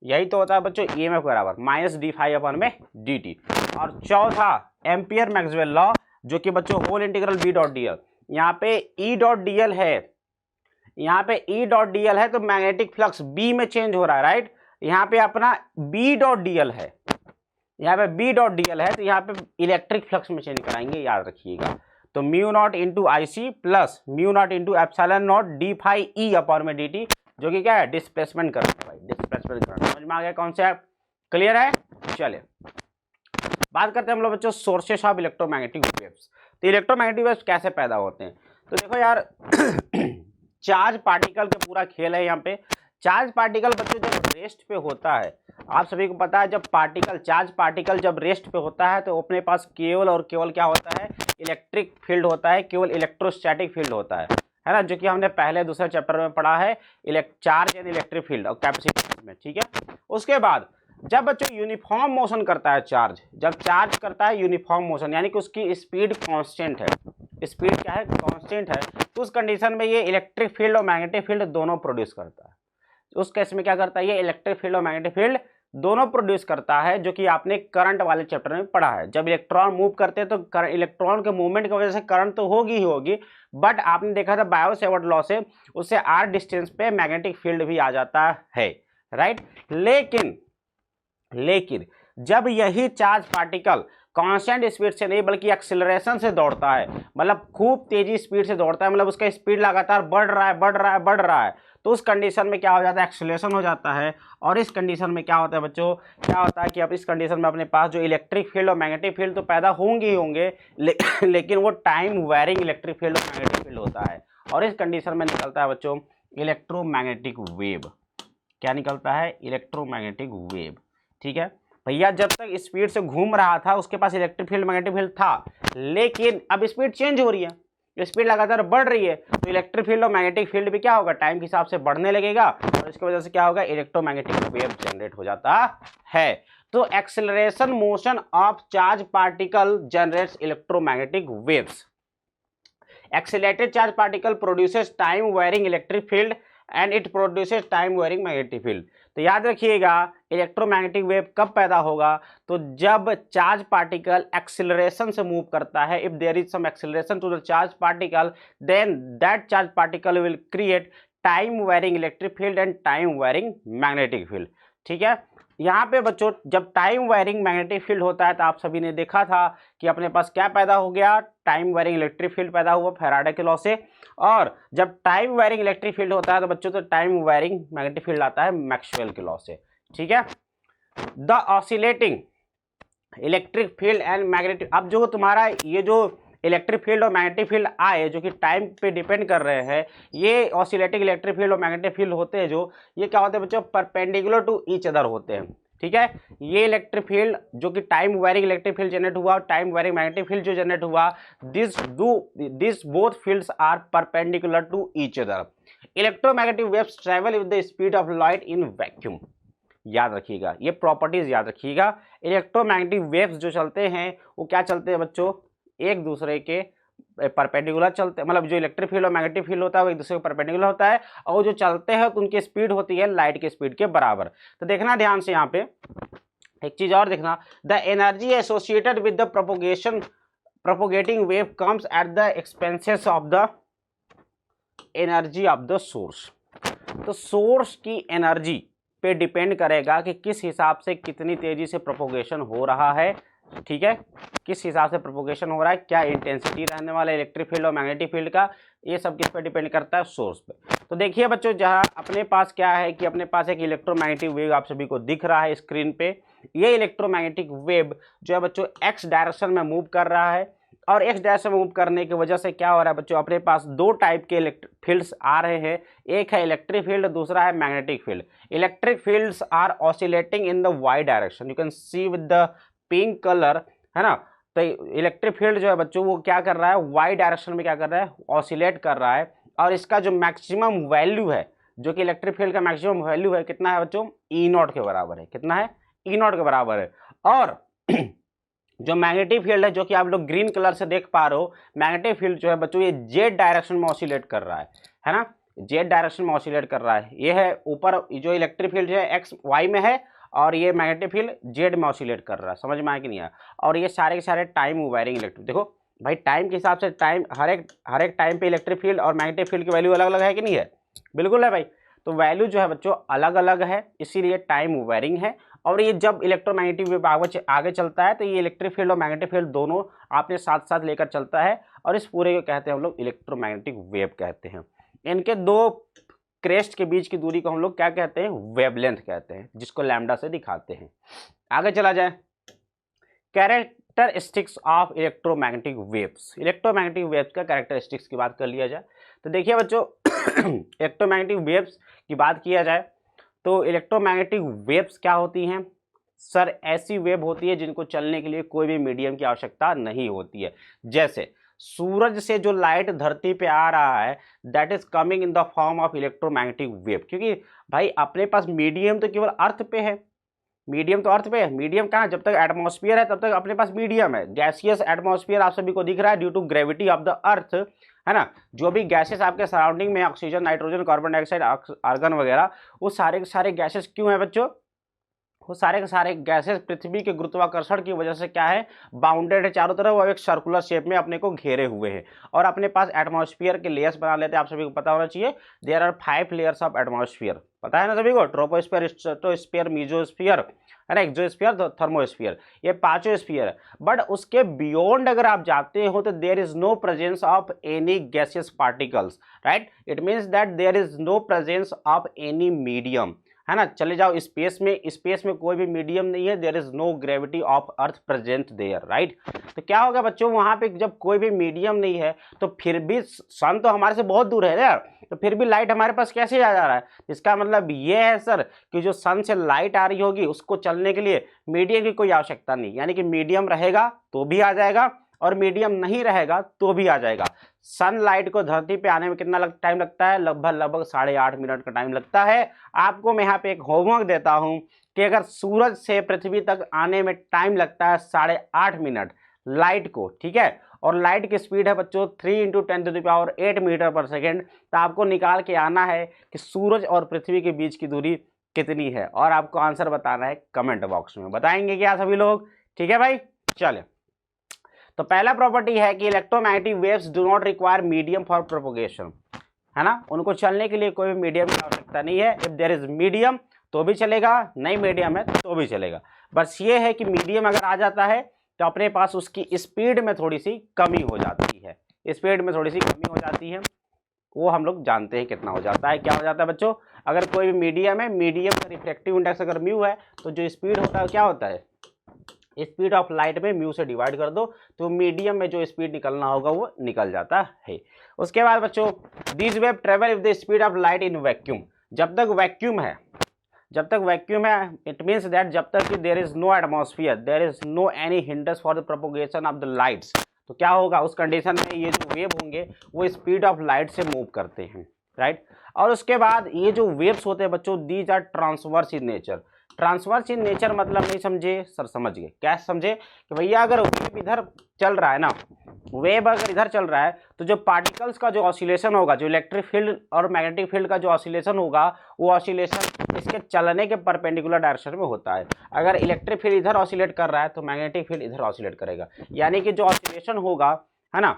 Speaker 1: यही तो होता है बच्चों ईएमएफ के बराबर माइनस d∅/dt। और चौथा एम्पियर मैक्सवेल लॉ, जो कि बच्चों होल इंटीग्रल B.dl, यहाँ पे E.dl है, यहाँ पे E.dl है तो मैग्नेटिक फ्लक्स B में चेंज हो रहा है, राइट। यहाँ पे अपना B.dl है, यहाँ पे B.dl है तो यहाँ पे इलेक्ट्रिक फ्लक्स में चेंज कराएंगे, याद रखिएगा। तो mu naught into IC plus mu naught into epsilon not d∅E/dt, जो कि क्या है डिस्प्लेसमेंट करंट, भाई डिस्प्लेसमेंट करंट। समझ में आ गया कॉन्सेप्ट? क्लियर है? चलिए बात करते हैं हम लोग बच्चों सोर्सेस ऑफ इलेक्ट्रोमैग्नेटिक वेव्स। तो इलेक्ट्रोमैग्नेटिक वेव्स कैसे पैदा होते हैं? तो देखो यार चार्ज पार्टिकल का पूरा खेल है यहाँ पे। चार्ज पार्टिकल बच्चों जब रेस्ट पे होता है, आप सभी को पता है, जब चार्ज पार्टिकल जब रेस्ट पे होता है तो अपने पास केवल और केवल क्या होता है, इलेक्ट्रिक फील्ड होता है, केवल इलेक्ट्रोस्टैटिक फील्ड होता है ना, जो कि हमने पहले दूसरे चैप्टर में पढ़ा है, चार्ज एंड इलेक्ट्रिक फील्ड और कैपेसिटेंस में, ठीक है। उसके बाद जब बच्चों यूनिफॉर्म मोशन करता है चार्ज, जब चार्ज करता है यूनिफॉर्म मोशन, यानी कि उसकी स्पीड कांस्टेंट है, स्पीड क्या है, कांस्टेंट है, तो उस कंडीशन में ये इलेक्ट्रिक फील्ड और मैग्नेटिक फील्ड दोनों प्रोड्यूस करता है। उस केस में क्या करता है, ये इलेक्ट्रिक फील्ड और मैग्नेटिक फील्ड दोनों प्रोड्यूस करता है, जो कि आपने करंट वाले चैप्टर में पढ़ा है। जब इलेक्ट्रॉन मूव करते हैं तो इलेक्ट्रॉन के मूवमेंट की वजह से करंट तो होगी ही होगी, बट आपने देखा था बायो-सेवर्ट लॉ से उससे r डिस्टेंस पे मैग्नेटिक फील्ड भी आ जाता है, राइट। लेकिन जब यही चार्ज पार्टिकल कांस्टेंट स्पीड से नहीं बल्कि एक्सीलरेशन से दौड़ता है, मतलब खूब तेजी स्पीड से दौड़ता है, मतलब उसका स्पीड लगातार बढ़ रहा है, तो उस कंडीशन में क्या हो जाता है, एक्सीलरेशन हो जाता है। और इस कंडीशन में क्या होता है बच्चों, क्या होता है कि अब इस कंडीशन में अपने पास जो इलेक्ट्रिक फील्ड और मैग्नेटिक फील्ड तो पैदा होंगे ही होंगे, लेकिन वो टाइम वेरिंग इलेक्ट्रिक फील्ड और मैग्नेटिक फील्ड होता है। और इस कंडीशन में निकलता है बच्चों इलेक्ट्रोमैग्नेटिक वेव। क्या निकलता है? इलेक्ट्रोमैग्नेटिक वेव, ठीक है भैया। जब तक स्पीड से घूम रहा था उसके पास इलेक्ट्रिक फील्ड मैग्नेटिक फील्ड था, लेकिन अब स्पीड चेंज हो रही है, स्पीड लगातार बढ़ रही है, तो इलेक्ट्रिक फील्ड और मैग्नेटिक फील्ड भी क्या होगा, टाइम के हिसाब से बढ़ने लगेगा, और इसकी वजह से क्या होगा, इलेक्ट्रोमैग्नेटिक वेव जनरेट हो जाता है। तो acceleration motion of charge particle generates electromagnetic waves. Accelerated charge particle produces time varying electric field and it produces time varying magnetic field. तो याद रखिएगा इलेक्ट्रोमैग्नेटिक वेव कब पैदा होगा, तो जब चार्ज पार्टिकल एक्सीलरेशन से मूव करता है। If there is some acceleration to the charge particle then that charge particle will create time varying electric field and time varying magnetic field, ठीक है। यहाँ पे बच्चों जब टाइम वेरिंग मैग्नेटिक फील्ड होता है तो आप सभी ने देखा था कि अपने पास क्या पैदा हो गया, टाइम वेरिंग इलेक्ट्रिक फील्ड पैदा हुआ फैराडे के लॉ से। और जब टाइम वेरिंग इलेक्ट्रिक फील्ड होता है तो बच्चों तो टाइम वेरिंग मैग्नेटिक फील्ड आता है मैक्सवेल के लॉ से, ठीक है। The oscillating electric field and magnetic, अब जो तुम्हारा ये जो इलेक्ट्रिक फील्ड और मैग्नेटिक फील्ड आए जो कि टाइम पे डिपेंड कर रहे हैं, ये ऑसिलेटिंग इलेक्ट्रिक फील्ड और मैग्नेटिक फील्ड होते हैं, जो ये क्या होते हैं बच्चों, परपेंडिकुलर टू ईच अदर होते हैं, ठीक है। ये इलेक्ट्रिक फील्ड जो कि time varying electric field generate हुआ और टाइम वेरिंग मैग्नेटिक फील्ड जो जनरेट हुआ, this both fields are perpendicular to each other. Electromagnetic waves travel with the speed of light in vacuum. याद रखिएगा ये प्रॉपर्टीज याद रखिएगा। इलेक्ट्रोमैग्नेटिक वेव्स जो चलते हैं वो क्या चलते हैं बच्चों, एक दूसरे के परपेंडिकुलर चलते, मतलब जो इलेक्ट्रिक फील्ड और मैग्नेटिक फील्ड होता है वो एक दूसरे के परपेंडिकुलर होता है, और जो चलते हैं तो उनकी स्पीड होती है लाइट की स्पीड के बराबर। तो देखना ध्यान से, यहाँ पे एक चीज और देखना, the energy associated with the propagating wave comes at the expenses of the energy of the source. तो सोर्स की एनर्जी पे डिपेंड करेगा कि किस हिसाब से कितनी तेजी से प्रोपोगेशन हो रहा है, ठीक है, किस हिसाब से प्रोपोगेशन हो रहा है, क्या इंटेंसिटी रहने वाला है इलेक्ट्रिक फील्ड और मैग्नेटिक फील्ड का, ये सब किस पे डिपेंड करता है, सोर्स पे। तो देखिए बच्चों जहाँ अपने पास क्या है कि अपने पास एक इलेक्ट्रोमैग्नेटिक वेव आप सभी को दिख रहा है स्क्रीन पे। ये इलेक्ट्रोमैग्नेटिक वेव जो है बच्चों एक्स डायरेक्शन में मूव कर रहा है, और एक्स डायरेक्शन में मूव करने की वजह से क्या हो रहा है बच्चों, अपने पास दो टाइप के फील्ड्स आ रहे हैं, एक है इलेक्ट्रिक फील्ड, दूसरा है magnetic field. Electric fields are oscillating in the y direction, you can see with the pink colour, है ना। तो इलेक्ट्रिक फील्ड जो है बच्चों वो क्या कर रहा है, वाई डायरेक्शन में क्या कर रहा है, ऑसिलेट कर रहा है, और इसका जो मैक्सिमम वैल्यू है, जो कि इलेक्ट्रिक फील्ड का मैक्सिमम वैल्यू है, कितना है बच्चों, ई नॉट के बराबर है। कितना है, ई नॉट के बराबर है। और जो मैग्नेटिक फील्ड है, जो कि आप लोग ग्रीन कलर से देख पा रहे हो, मैग्नेटिक फील्ड जो है बच्चों ये जेड डायरेक्शन में ऑसिलेट कर रहा है ना, जेड डायरेक्शन में ऑसिलेट कर रहा है। ये है ऊपर जो इलेक्ट्रिक फील्ड है एक्स वाई में है, और ये मैग्नेटिक फील्ड जेड में ऑसिलेट कर रहा है। समझ में आया कि नहीं आया। और ये सारे के सारे टाइम वेरिंग इलेक्ट्रिक, देखो भाई टाइम के हिसाब से टाइम हर एक टाइम पे इलेक्ट्रिक फील्ड और मैग्नेटिक फील्ड की वैल्यू अलग अलग है कि नहीं है, बिल्कुल है भाई। तो वैल्यू जो है बच्चों अलग अलग है, इसीलिए टाइम वेरिंग है। और ये जब इलेक्ट्रोमैग्नेटिक वेव आगे चलता है तो ये इलेक्ट्रिक फील्ड और मैग्नेटिक फील्ड दोनों आपने साथ साथ लेकर चलता है, और इस पूरे को कहते हैं हम लोग इलेक्ट्रोमैग्नेटिक वेव कहते हैं। इनके दो क्रेस्ट के बीच की दूरी को हम लोग क्या कहते हैं, वेवलेंथ कहते हैं, जिसको लैम्डा से दिखाते हैं। आगे चला जाए, characteristics of electromagnetic waves. Electromagnetic waves का कैरेक्टरिस्टिक्स की बात कर लिया जाए तो देखिए बच्चों इलेक्ट्रोमैग्नेटिक वेव्स की बात किया जाए तो इलेक्ट्रोमैग्नेटिक वेव्स क्या होती हैं सर, ऐसी वेव होती है जिनको चलने के लिए कोई भी मीडियम की आवश्यकता नहीं होती है। जैसे सूरज से जो लाइट धरती पे आ रहा है, that is coming in the form of electromagnetic wave, क्योंकि भाई अपने पास मीडियम तो केवल अर्थ पे है, मीडियम तो अर्थ पे है। मीडियम कहाँ, जब तक एटमॉस्फेयर है तब तक अपने पास मीडियम है। गैसियस एटमॉस्फेयर आप सभी को दिख रहा है due to gravity of the earth, है ना। जो भी गैसेस आपके सराउंडिंग में oxygen, nitrogen, carbon dioxide, argon वगैरह, वो सारे के सारे गैसेस क्यों है बच्चों, वो सारे के सारे गैसेस पृथ्वी के गुरुत्वाकर्षण की वजह से क्या है, बाउंडेड है चारों तरफ, वो एक सर्कुलर शेप में अपने को घेरे हुए हैं। और अपने पास एटमॉस्फेयर के लेयर्स बना लेते हैं, आप सभी को पता होना चाहिए। There are 5 layers of atmosphere, पता है ना सभी को, ट्रोपोस्फीयर, स्ट्रेटोस्फीयर, मेसोस्फीयर, है ना, एक्सोस्फीयर, थर्मोस्फीयर, ये पांचों स्फीयर है। बट उसके बियॉन्ड अगर आप जाते हो तो there is no presence of any gaseous particles, right. It means that there is no presence of any medium, है ना। चले जाओ स्पेस में, स्पेस में कोई भी मीडियम नहीं है, there is no gravity of earth present there, right. तो क्या होगा बच्चों, वहां पे जब कोई भी मीडियम नहीं है तो फिर भी सन तो हमारे से बहुत दूर है यार, तो फिर भी लाइट हमारे पास कैसे आ जा रहा है। इसका मतलब ये है सर कि जो सन से लाइट आ रही होगी उसको चलने के लिए मीडियम की कोई आवश्यकता नहीं, यानी कि मीडियम रहेगा तो भी आ जाएगा और मीडियम नहीं रहेगा तो भी आ जाएगा। सनलाइट को धरती पे आने में कितना टाइम लगता है, लगभग 8.5 मिनट का टाइम लगता है। आपको मैं यहाँ पे एक होमवर्क देता हूँ कि अगर सूरज से पृथ्वी तक आने में टाइम लगता है 8.5 मिनट लाइट को, ठीक है, और लाइट की स्पीड है बच्चों 3 × 10⁸ मीटर पर सेकेंड, तो आपको निकाल के आना है कि सूरज और पृथ्वी के बीच की दूरी कितनी है, और आपको आंसर बताना है कमेंट बॉक्स में। बताएंगे क्या सभी लोग, ठीक है भाई। चले, तो पहला प्रॉपर्टी है कि electromagnetic waves do not require medium for propagation, है ना, उनको चलने के लिए कोई भी मीडियम की आवश्यकता नहीं है। इफ देयर इज मीडियम तो भी चलेगा, नहीं मीडियम है तो भी चलेगा। बस ये है कि मीडियम अगर आ जाता है तो अपने पास उसकी स्पीड में थोड़ी सी कमी हो जाती है, स्पीड में थोड़ी सी कमी हो जाती है, वो हम लोग जानते हैं कितना हो जाता है। क्या हो जाता है बच्चों, अगर कोई भी मीडियम है, मीडियम का रिफ्लेक्टिव इंडेक्स अगर म्यू है तो जो स्पीड होता है क्या होता है, स्पीड ऑफ लाइट में म्यू से डिवाइड कर दो तो मीडियम में जो स्पीड निकलना होगा वो निकल जाता है। उसके बाद बच्चों, this wave travel with the speed of light in vacuum. जब तक वैक्यूम है, इट मीन्स दैट जब तक कि there is no atmosphere, there is no any hinders for the propagation of the lights, तो क्या होगा उस कंडीशन में ये जो वेव होंगे वो स्पीड ऑफ लाइट से मूव करते हैं, राइट। और उसके बाद ये जो वेव्स होते हैं बच्चों, these are transverse in nature. Transverse in nature मतलब नहीं समझे सर, समझ गए क्या समझे, कि भैया अगर वेव इधर चल रहा है ना, वेव अगर इधर चल रहा है तो जो पार्टिकल्स का जो ऑसिलेशन होगा, जो इलेक्ट्रिक फील्ड और मैग्नेटिक फील्ड का जो ऑसिलेशन होगा, वो ऑसिलेशन इसके चलने के परपेंडिकुलर डायरेक्शन में होता है। अगर इलेक्ट्रिक फील्ड इधर ऑसिलेट कर रहा है तो मैग्नेटिक फील्ड इधर ऑसिलेट करेगा, यानी कि जो ऑसिलेशन होगा, है ना,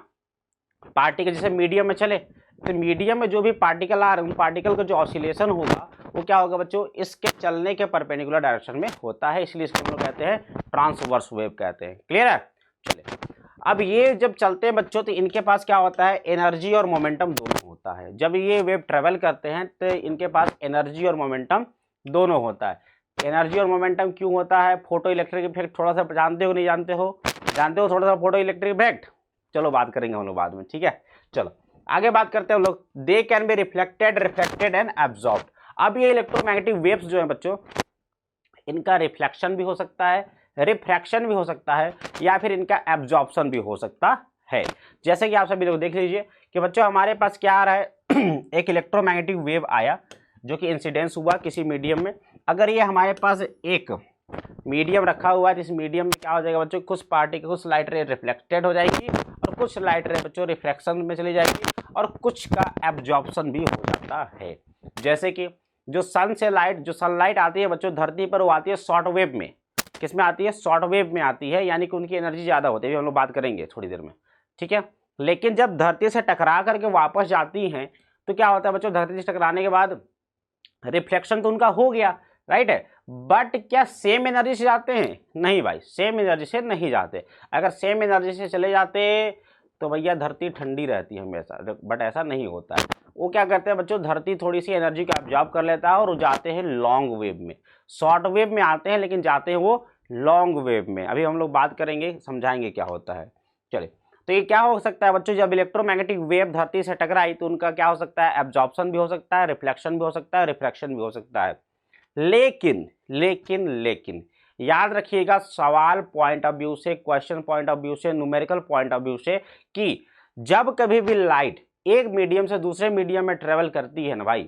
Speaker 1: पार्टिकल जैसे मीडियम में चले तो मीडियम में जो भी पार्टिकल आ रहे हैं उन पार्टिकल का जो ऑसिलेशन होगा वो क्या होगा बच्चों, इसके चलने के परपेंडिकुलर डायरेक्शन में होता है, इसलिए इसको हम लोग कहते हैं ट्रांसवर्स वेव कहते हैं। क्लियर है। चलिए, अब ये जब चलते हैं बच्चों तो इनके पास क्या होता है, एनर्जी और मोमेंटम दोनों होता है। जब ये वेव ट्रेवल करते हैं तो इनके पास एनर्जी और मोमेंटम दोनों होता है। एनर्जी और मोमेंटम क्यों होता है, फोटो इलेक्ट्रिक इफेक्ट थोड़ा सा जानते हो नहीं जानते हो, जानते हो थोड़ा सा फोटो इलेक्ट्रिक इफेक्ट, चलो बात करेंगे हम लोग बाद में, ठीक है। चलो आगे बात करते हैं हम लोग। They can be reflected and absorbed. अब ये इलेक्ट्रोमैग्नेटिक वेव्स जो है बच्चों, इनका रिफ्लेक्शन भी हो सकता है, रिफ्रैक्शन भी हो सकता है, या फिर इनका एब्जॉर्प्शन भी हो सकता है। जैसे कि आप सभी लोग देख लीजिए कि बच्चों हमारे पास क्या आ रहा है एक इलेक्ट्रोमैग्नेटिक वेव आया जो कि इंसिडेंस हुआ किसी मीडियम में। अगर ये हमारे पास एक मीडियम रखा हुआ है, जिस मीडियम में क्या हो जाएगा बच्चों, कुछ पार्टिकल, कुछ लाइट रे रिफ्लेक्टेड हो जाएगी और कुछ लाइट रे बच्चों रिफ्रैक्शन में चली जाएगी और कुछ का एब्जॉर्प्शन भी हो जाता है। जैसे कि जो सन से लाइट, जो सनलाइट आती है बच्चों धरती पर, वो आती है शॉर्ट वेव में। किस में आती है? शॉर्ट वेव में आती है, यानी कि उनकी एनर्जी ज़्यादा होती है, हम लोग बात करेंगे थोड़ी देर में, ठीक है। लेकिन जब धरती से टकरा करके वापस जाती हैं तो क्या होता है बच्चों, धरती से टकराने के बाद रिफ्लेक्शन तो उनका हो गया, राइट है, बट क्या सेम एनर्जी से जाते हैं? नहीं भाई, सेम एनर्जी से नहीं जाते। अगर सेम एनर्जी से चले जाते तो भैया धरती ठंडी रहती है हमेशा, बट ऐसा नहीं होता है। वो क्या करते हैं बच्चों, धरती थोड़ी सी एनर्जी को एब्जॉर्ब कर लेता है और वो जाते हैं लॉन्ग वेव में। शॉर्ट वेव में आते हैं लेकिन जाते हैं वो लॉन्ग वेव में। अभी हम लोग बात करेंगे, समझाएंगे क्या होता है। चलिए, तो ये क्या हो सकता है बच्चों, जब इलेक्ट्रोमैग्नेटिक वेव धरती से टकराई तो उनका क्या हो सकता है, एब्जॉर्प्शन भी हो सकता है, रिफ्लेक्शन भी हो सकता है, रिफ्रैक्शन भी हो सकता है। लेकिन लेकिन लेकिन याद रखिएगा, सवाल पॉइंट ऑफ व्यू से, क्वेश्चन पॉइंट ऑफ व्यू से, न्यूमेरिकल पॉइंट ऑफ व्यू से, कि जब कभी भी लाइट एक मीडियम से दूसरे मीडियम में ट्रेवल करती है ना भाई,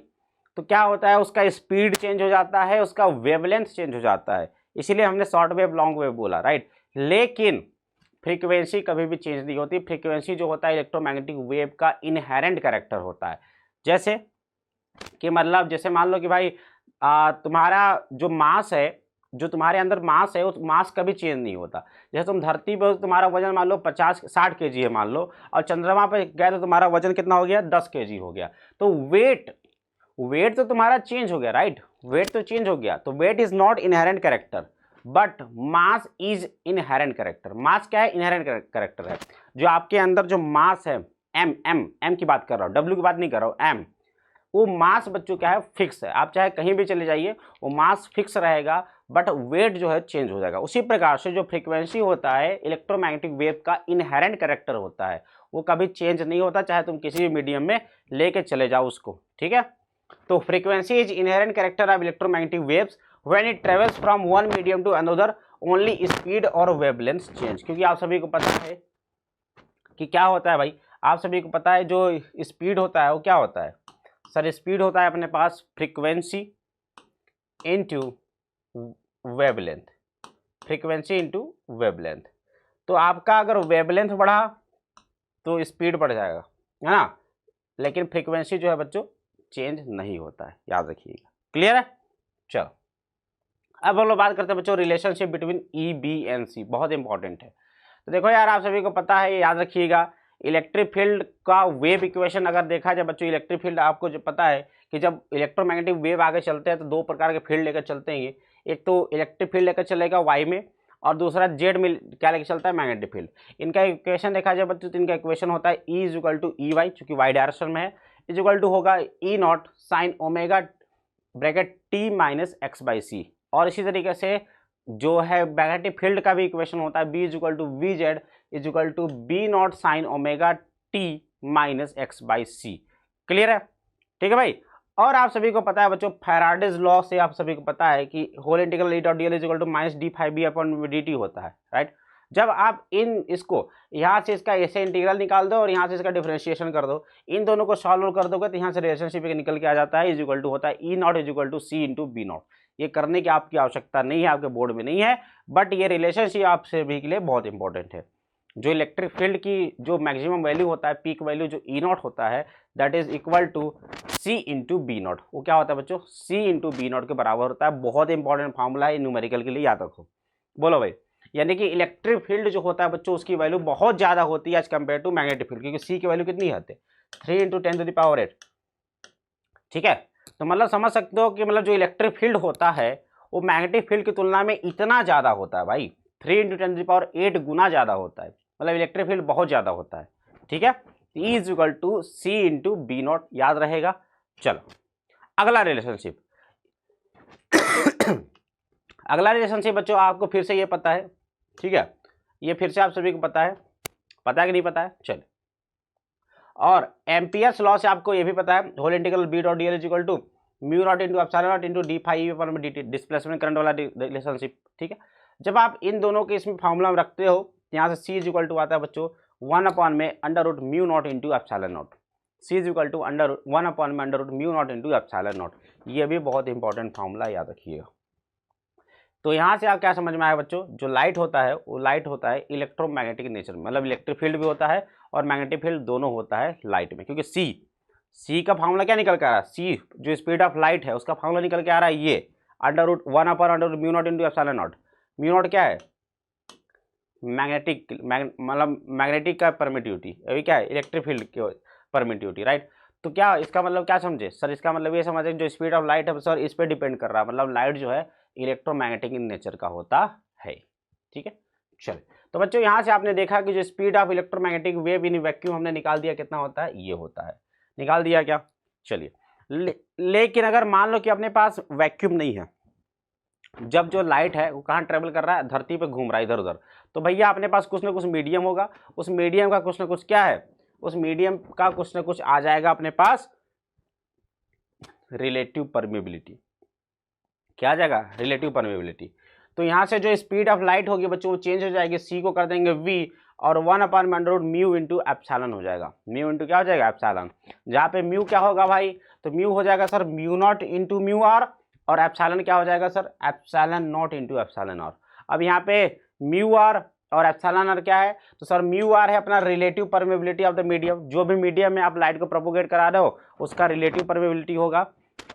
Speaker 1: तो क्या होता है, उसका स्पीड चेंज हो जाता है, उसका वेवलेंथ चेंज हो जाता है। इसीलिए हमने शॉर्ट वेव लॉन्ग वेव बोला, राइट। लेकिन फ्रीक्वेंसी कभी भी चेंज नहीं होती। फ्रीक्वेंसी जो होता है इलेक्ट्रोमैग्नेटिक वेव का इनहेरेंट कैरेक्टर होता है। जैसे कि मतलब, जैसे मान लो कि भाई तुम्हारा जो मास है, जो तुम्हारे अंदर मास है, उस मास कभी चेंज नहीं होता। जैसे तुम धरती पर तुम्हारा वजन मान लो 50-60 kg है मान लो, और चंद्रमा पे गए तो तुम्हारा वजन कितना हो गया, 10 kg हो गया। तो वेट तो तुम्हारा चेंज हो गया, राइट, वेट तो चेंज हो गया। तो weight is not inherent character but mass is inherent character. Mass क्या है? इनहेरेंट कैरेक्टर है। जो आपके अंदर जो मास है, एम की बात कर रहा हूँ, डब्ल्यू की बात नहीं कर रहा हूँ, एम, वो मास बच्चों क्या है, फिक्स है। आप चाहे कहीं भी चले जाइए, वो मास फिक्स रहेगा, बट वेट जो है चेंज हो जाएगा। उसी प्रकार से जो फ्रीक्वेंसी होता है इलेक्ट्रोमैग्नेटिक वेव का इनहेरेंट कैरेक्टर होता है, वो कभी चेंज नहीं होता, चाहे तुम किसी भी मीडियम में लेके चले जाओ उसको, ठीक है। तो frequency is inherent character of electromagnetic waves when it travels from one medium to another, only speed और वेवलेंथ चेंज। क्योंकि आप सभी को पता है कि क्या होता है भाई, आप सभी को पता है जो स्पीड होता है वो क्या होता है सर, स्पीड होता है अपने पास frequency into wavelength, frequency into wavelength. तो आपका अगर वेवलेंथ बढ़ा तो स्पीड बढ़ जाएगा, है ना, लेकिन फ्रीक्वेंसी जो है बच्चों चेंज नहीं होता है, याद रखिएगा। क्लियर है? चलो अब हम लोग बात करते हैं बच्चों relationship between E B and C, बहुत इंपॉर्टेंट है। तो देखो यार, आप सभी को पता है, याद रखिएगा, इलेक्ट्रिक फील्ड का वेव इक्वेशन अगर देखा जाए बच्चों, इलेक्ट्रिक फील्ड आपको जो पता है कि जब इलेक्ट्रोमैग्नेटिक वेव आगे चलते हैं तो दो प्रकार के फील्ड लेकर चलते हैं। एक तो इलेक्ट्रिक फील्ड लेकर चलेगा वाई में, और दूसरा जेड में क्या लेकर चलता है, मैग्नेटिक फील्ड। इनका इक्वेशन देखा जाए बच्चों तो इनका इक्वेशन होता है E is equal to E Y, चूंकि वाई डायरेक्शन में है, इज इक्वल टू होगा E naught sine omega bracket T minus x by C. और इसी तरीके से जो है मैग्नेटिक फील्ड का भी इक्वेशन होता है B is equal to v z is equal to B naught sine omega t minus x by c. Clear है? ठीक है भाई। और आप सभी को पता है बच्चों, फैराडेज लॉ से आप सभी को पता है कि whole integral E dot D L is equal to minus d five B upon d t होता है, राइट। जब आप इसको यहाँ से इसका ऐसे इंटीग्रल निकाल दो और यहाँ से इसका डिफरेंशिएशन कर दो, इन दोनों को सॉल्व कर दोगे तो यहाँ से रिलेशनशिप निकल के आ जाता है, इज इक्वल टू होता है E naught is equal to C into B naught. ये करने की आपकी आवश्यकता नहीं है, आपके बोर्ड में नहीं है, बट ये रिलेशनशिप आप सभी के लिए बहुत इंपॉर्टेंट है। जो इलेक्ट्रिक फील्ड की जो मैक्सिमम वैल्यू होता है, पीक वैल्यू जो ई नॉट होता है, that is equal to C into B naught. वो क्या होता है बच्चों, सी इंटू बी नॉट के बराबर होता है। बहुत इंपॉर्टेंट फॉर्मूला है, न्यूमेरिकल के लिए याद रखो। बोलो भाई, यानी कि इलेक्ट्रिक फील्ड जो होता है बच्चों, उसकी वैल्यू बहुत ज़्यादा होती है as compare to magnetic field, क्योंकि सी की वैल्यू कितनी आती है 3 × 10⁸। ठीक है, तो मतलब समझ सकते हो कि मतलब जो इलेक्ट्रिक फील्ड होता है वो मैग्नेटिक फील्ड की तुलना में इतना ज़्यादा होता है भाई, 3 × 10⁸ गुना ज़्यादा होता है, मतलब इलेक्ट्रिक फील्ड बहुत ज़्यादा होता है। ठीक है, E is equal to C into B naught, याद रहेगा। चलो अगला रिलेशनशिप अगला रिलेशनशिप बच्चों आपको फिर से ये पता है, ठीक है, ये फिर से आप सभी को पता है, पता है कि नहीं पता है? चलिए, और एम्पियर्स लॉ से आपको ये भी पता है, whole integral B dot D L is equal to mu naught into epsilon naught into d phi E पर डी टी, डिस्प्लेसमेंट करंट वाला रिलेशनशिप। ठीक है, जब आप इन दोनों के इसमें फॉर्मूला में रखते हो, यहाँ से सी इज इक्वल टू आता है बच्चों 1 में under root mu naught into epsilon naught. C is equal to under 1 में under root mu naught into epsilon naught. ये भी बहुत इंपॉर्टेंट फॉर्मूला, याद रखिएगा। तो यहाँ से आप क्या समझ में आया बच्चों, जो लाइट होता है वो लाइट होता है इलेक्ट्रोमैग्नेटिक नेचर में, मतलब इलेक्ट्रिक फील्ड भी होता है और मैग्नेटिक फील्ड दोनों होता है लाइट में। क्योंकि सी का फार्मूला क्या निकल के आ रहा है, सी जो स्पीड ऑफ लाइट है उसका फार्मूला निकल के आ रहा है ये अंडर रूट 1/अंडर mu naught into epsilon naught. Mu naught क्या है, मैग्नेटिक, मतलब मैग्नेटिक का परमिटिविटी, अभी क्या है इलेक्ट्रिक फील्ड की परमिटिविटी, राइट। तो क्या इसका मतलब क्या समझे सर, इसका मतलब ये समझे जो स्पीड ऑफ लाइट है सर इस पर डिपेंड कर रहा है, मतलब लाइट जो है इलेक्ट्रोमैग्नेटिक इन नेचर का होता है। ठीक है, चलिए, तो बच्चों यहाँ से आपने देखा कि जो speed of electromagnetic wave in vacuum हमने निकाल दिया, कितना होता है, ये होता है, निकाल दिया क्या। चलिए, लेकिन अगर मान लो कि अपने पास वैक्यूम नहीं है, जब जो लाइट है वो कहाँ ट्रेवल कर रहा है, धरती पे घूम रहा है इधर उधर, तो भैया अपने पास कुछ ना कुछ मीडियम होगा, उस मीडियम का कुछ ना कुछ क्या है, उस मीडियम का कुछ ना कुछ आ जाएगा अपने पास रिलेटिव परमेबिलिटी। क्या आ जाएगा, रिलेटिव परमेबिलिटी। तो यहाँ से जो स्पीड ऑफ लाइट होगी बच्चों वो चेंज हो जाएगी, सी को कर देंगे वी और 1/√μ इंटू एप्सिलॉन हो जाएगा। म्यू इंटू क्या हो जाएगा, एप्सिलॉन। जहाँ पे म्यू क्या होगा भाई, तो म्यू हो जाएगा sir mu naught into mu r, और एप्सिलॉन क्या हो जाएगा sir, epsilon naught into epsilon r. अब यहाँ पे म्यू आर और एप्सिलॉन आर क्या है, तो सर म्यू आर है अपना relative permeability of the medium, जो भी मीडियम में आप लाइट को प्रोपोगेट करा रहे हो उसका रिलेटिव परमेबिलिटी होगा,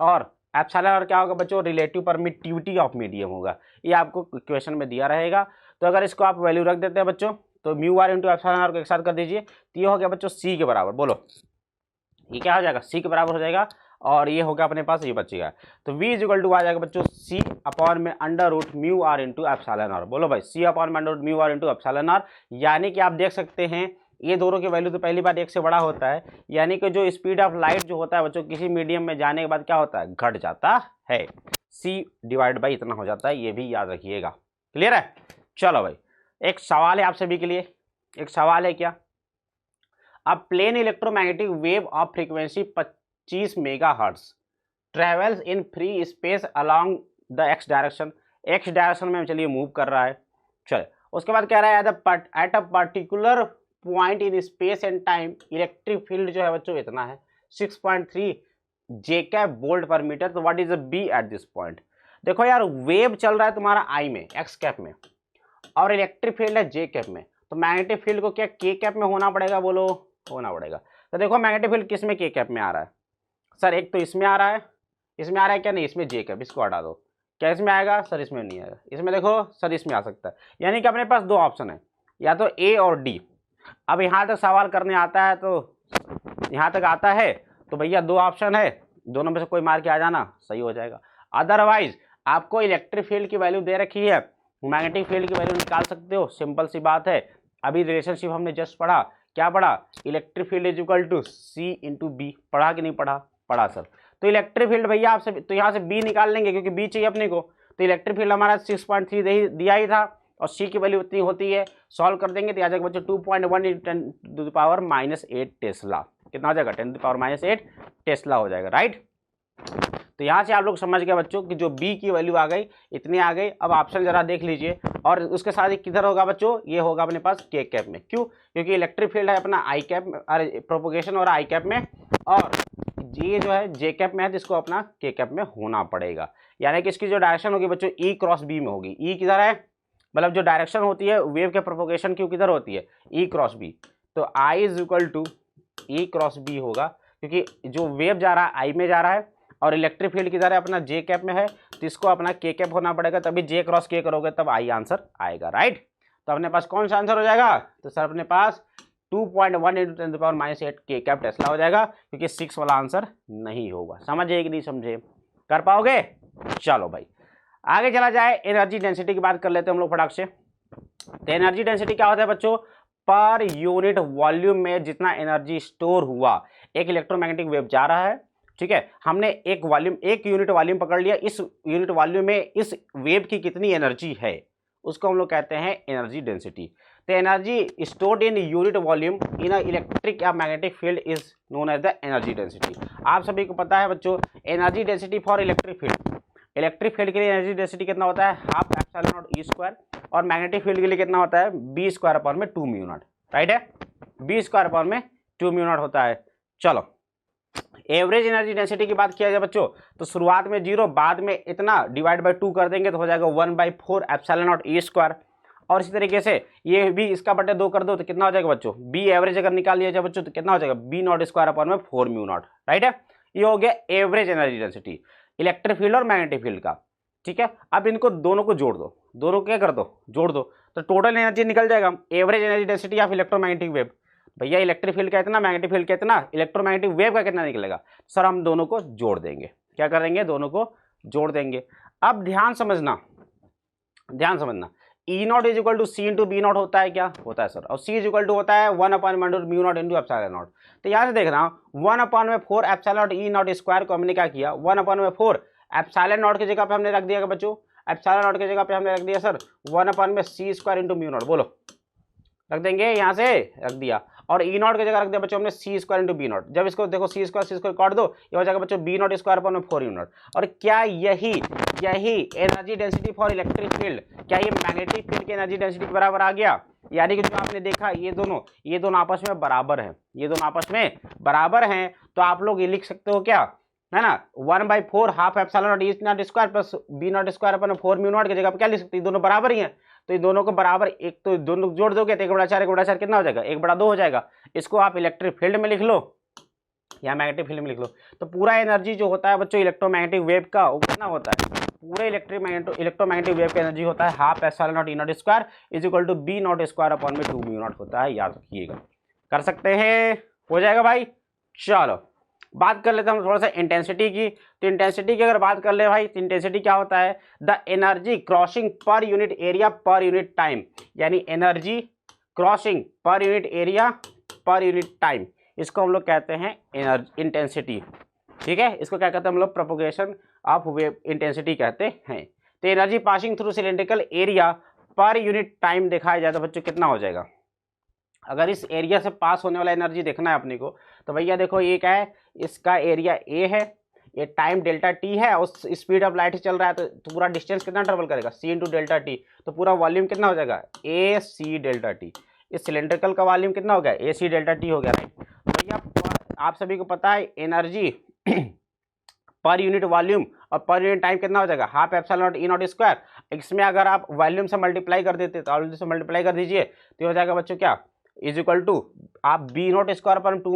Speaker 1: और एप्सिलॉन आर क्या होगा बच्चों, रिलेटिव परमिटिविटी ऑफ मीडियम होगा। ये आपको क्वेश्चन में दिया रहेगा। तो अगर इसको आप वैल्यू रख देते हैं बच्चों, तो mu r into epsilon r को एक साथ कर दीजिए, तो ये हो गया बच्चों सी के बराबर। बोलो ये क्या हो जाएगा, सी के बराबर हो जाएगा, और ये होगा अपने पास ये बचेगा। तो v इज इक्वल टू आ जाएगा बच्चों सी अपॉन में under root mu r into epsilon r. बोलो भाई सी अपॉन में under root mu r into epsilon r. यानी कि आप देख सकते हैं ये दोनों की वैल्यू तो पहली बार एक से बड़ा होता है, यानी कि जो स्पीड ऑफ लाइट जो होता है बच्चों किसी मीडियम में जाने के बाद क्या होता है, घट जाता है, सी डिवाइड बाई इतना हो जाता है, ये भी याद रखिएगा। क्लियर है। चलो भाई, एक सवाल है आप सभी के लिए, एक सवाल है क्या, अब plane electromagnetic wave of frequency 25 megahertz travels in free space along the x direction, x direction में चलिए मूव कर रहा है। चलिए, उसके बाद कह रहा है at a particular point in space and time electric field जो है बच्चों इतना है 6.3 जेकैब वोल्ट पर मीटर। तो what is the B at this point. देखो यार, वेव चल रहा है तुम्हारा आई में, एक्स कैप में, और इलेक्ट्रिक फील्ड है जे कैप में, तो मैग्नेटिक फील्ड को क्या के कैप में होना पड़ेगा, बोलो होना पड़ेगा। तो देखो मैग्नेटिक फील्ड किस में के कैप में आ रहा है सर, एक तो इसमें आ रहा है, इसमें आ रहा है क्या, नहीं इसमें जे कैप, इसको हटा दो, क्या इसमें आएगा सर, इसमें नहीं आएगा, इसमें देखो सर इसमें आ सकता है। यानी कि अपने पास दो ऑप्शन है, या तो ए और डी। अब यहाँ तक सवाल करने आता है, तो यहाँ तक आता है तो भैया दो ऑप्शन है, दोनों में से कोई मार के आ जाना सही हो जाएगा। अदरवाइज आपको इलेक्ट्रिक फील्ड की वैल्यू दे रखी है, मैग्नेटिक फील्ड की वैल्यू निकाल सकते हो, सिंपल सी बात है। अभी रिलेशनशिप हमने जस्ट पढ़ा, क्या पढ़ा, electric field is equal to C into B, पढ़ा कि नहीं पढ़ा, पढ़ा सर। तो इलेक्ट्रिक फील्ड भैया आपसे, तो यहाँ से बी निकाल लेंगे क्योंकि बी चाहिए अपने को, तो इलेक्ट्रिक फील्ड हमारा 6.3 दिया ही था, और सी की वैल्यू इतनी होती है, सॉल्व कर देंगे तो आ जाएगा बच्चों 2.1 × 10⁻⁻8 टेस्ला। कितना हो जाएगा, 10⁻⁸ टेस्ला हो जाएगा, राइट। तो यहाँ से आप लोग समझ गए बच्चों कि जो बी की वैल्यू आ गई, इतनी आ गई। अब ऑप्शन जरा देख लीजिए, और उसके साथ ही किधर होगा बच्चों, ये होगा अपने पास के कैप में। क्यों, क्योंकि इलेक्ट्रिक फील्ड है अपना आई कैप में, अरे प्रोपोगेशन और आई कैप में, और ये जो है जे कैप में है, जिसको अपना के कैप में होना पड़ेगा। यानी कि इसकी जो डायरेक्शन होगी बच्चों ई क्रॉस बी में होगी। ई किधर है, मतलब जो डायरेक्शन होती है वेव के प्रोपोगेशन की किधर होती है, ई क्रॉस बी। तो I is equal to E cross B होगा, क्योंकि जो वेव जा रहा है आई में जा रहा है, और इलेक्ट्रिक फील्ड किधर है, अपना जे कैप में है, तो इसको अपना के कैप होना पड़ेगा, तभी जे क्रॉस के करोगे तब आई आंसर आएगा, राइट। तो अपने पास कौन सा आंसर हो जाएगा, तो सर अपने पास 2.1 × 10⁻⁻8 के कैप टेस्ला हो जाएगा, क्योंकि 6 वाला आंसर नहीं होगा। समझे कि नहीं समझे, कर पाओगे। चलो भाई आगे चला जाए, एनर्जी डेंसिटी की बात कर लेते हैं हम लोग फटाक से। तो एनर्जी डेंसिटी क्या होता है बच्चों, पर यूनिट वॉल्यूम में जितना एनर्जी स्टोर हुआ, एक इलेक्ट्रोमैग्नेटिक वेव जा रहा है, ठीक है, हमने एक यूनिट वॉल्यूम पकड़ लिया, इस यूनिट वॉल्यूम में इस वेव की कितनी एनर्जी है उसको हम लोग कहते हैं energy density. The energy stored in unit volume in a electric या magnetic field is known as the energy density। आप सभी को पता है बच्चों energy density for electric field, electric field के लिए एनर्जी डेंसिटी कितना होता है half epsilon naught E square, और मैग्नेटिक फील्ड के लिए कितना होता है बी स्क्वायर अपॉन में 2 म्यू नॉट, राइट है, बी स्क्वायर अपॉन में 2 म्यू नॉट होता है। चलो एवरेज एनर्जी डेंसिटी की बात किया जाए बच्चों तो शुरुआत में 0, बाद में इतना डिवाइड बाय 2 कर देंगे तो हो जाएगा 1/4 एप्सिलॉन नॉट ई स्क्वायर, और इसी तरीके से ये भी इसका बटे 2 कर दो तो कितना हो जाएगा बच्चों बी एवरेज अगर निकाल लिया जाए बच्चों तो कितना हो जाएगा बी नॉट स्क्वायर अपॉन में 4 म्यू नॉट, राइट है। ये हो गया average energy density electric field और मैग्नेटिक फील्ड का, ठीक है। अब इनको दोनों को जोड़ दो, दोनों को क्या कर दो जोड़ दो तो टोटल एनर्जी निकल जाएगा average energy density of electromagnetic wave. भैया इलेक्ट्रिक फील्ड का इतना, मैग्नेटिक फील्ड का इतना, इलेक्ट्रोमैग्नेटिक वेव का कितना निकलेगा, सर हम दोनों को जोड़ देंगे, क्या करेंगे दोनों को जोड़ देंगे। अब ध्यान समझना E naught is equal to C into B naught होता है, क्या होता है सर, और सी इज इक्वल टू होता है 1/1 mu naught into epsilon not. तो यहाँ से देख रहा हूँ 1/4 epsilon naught E naught square को हमने क्या किया 1/4 एप्सिलॉन नॉट की जगह पे हमने रख दिया बच्चों, एप्सिलॉन नॉट की जगह पे हमने रख दिया sir 1/c² into mu naught, बोलो रख देंगे, यहाँ से रख दिया, और ई नॉट की जगह रख दिया बच्चों हमने c² इंटू बी नॉट। जब इसको देखो c² काट दो ये हो जाएगा बच्चों B naught square upon 4 mu naught. और क्या यही energy density for electric field, क्या ये मैग्नेटिक फील्ड की एनर्जी डेंसिटी के बराबर आ गया, यानी कि जो आपने देखा ये दोनों आपस में बराबर हैं, ये दोनों आपस में बराबर हैं, तो आप लोग ये लिख सकते हो क्या है ना 1/4 half epsilon naught E naught square plus B naught square upon 4 mu naught की जगह पे क्या लिख सकते हैं, दोनों बराबर ही हैं, तो ये दोनों को बराबर एक तो दोनों जोड़ दोगे तो 1/4 कितना हो जाएगा 1/2 हो जाएगा। इसको आप इलेक्ट्रिक फील्ड में लिख लो या मैग्नेटिक फील्ड में लिख लो, तो पूरा एनर्जी जो होता है बच्चों इलेक्ट्रोमैग्नेटिक वेव का वो कितना होता है, पूरे इलेक्ट्रोमैग्नेटिक वेव का एनर्जी होता है half epsilon naught E naught square is equal to B naught square upon में 2 म्यू नॉट होता है, याद रखिएगा, कर सकते हैं, हो जाएगा भाई। चलो बात कर लेते हैं हम थोड़ा सा इंटेंसिटी की। तो इंटेंसिटी की अगर बात कर ले भाई तो इंटेंसिटी क्या होता है the energy crossing per unit area per unit time, यानी energy crossing per unit area per unit time, इसको हम लोग कहते हैं इंटेंसिटी, ठीक है। इसको क्या कहते हैं हम लोग प्रोपोगेशन ऑफ वेव इंटेंसिटी कहते हैं। तो energy passing through cylindrical area per unit time दिखाया जाए तो बच्चों कितना हो जाएगा, अगर इस एरिया से पास होने वाला एनर्जी देखना है अपने को तो भैया देखो ये क्या है, इसका एरिया ए है, ये टाइम डेल्टा टी है, उस स्पीड ऑफ लाइट से चल रहा है तो पूरा डिस्टेंस कितना ट्रेवल करेगा सी इंटू डेल्टा टी, तो पूरा वॉल्यूम कितना हो जाएगा ए सी डेल्टा टी। इस सिलेंड्रिकल का वॉल्यूम कितना हो गया ए सी डेल्टा टी हो गया, राइट। तो भैया आप सभी को पता है एनर्जी पर यूनिट वॉल्यूम और पर यूनिट टाइम कितना हो जाएगा half epsilon naught E naught square. इसमें अगर आप वॉल्यूम से मल्टीप्लाई कर देते तो वॉल्यूम से मल्टीप्लाई कर दीजिए तो हो जाएगा बच्चों क्या इज इक्वल टू आप बी नॉट स्क्वायर पर 2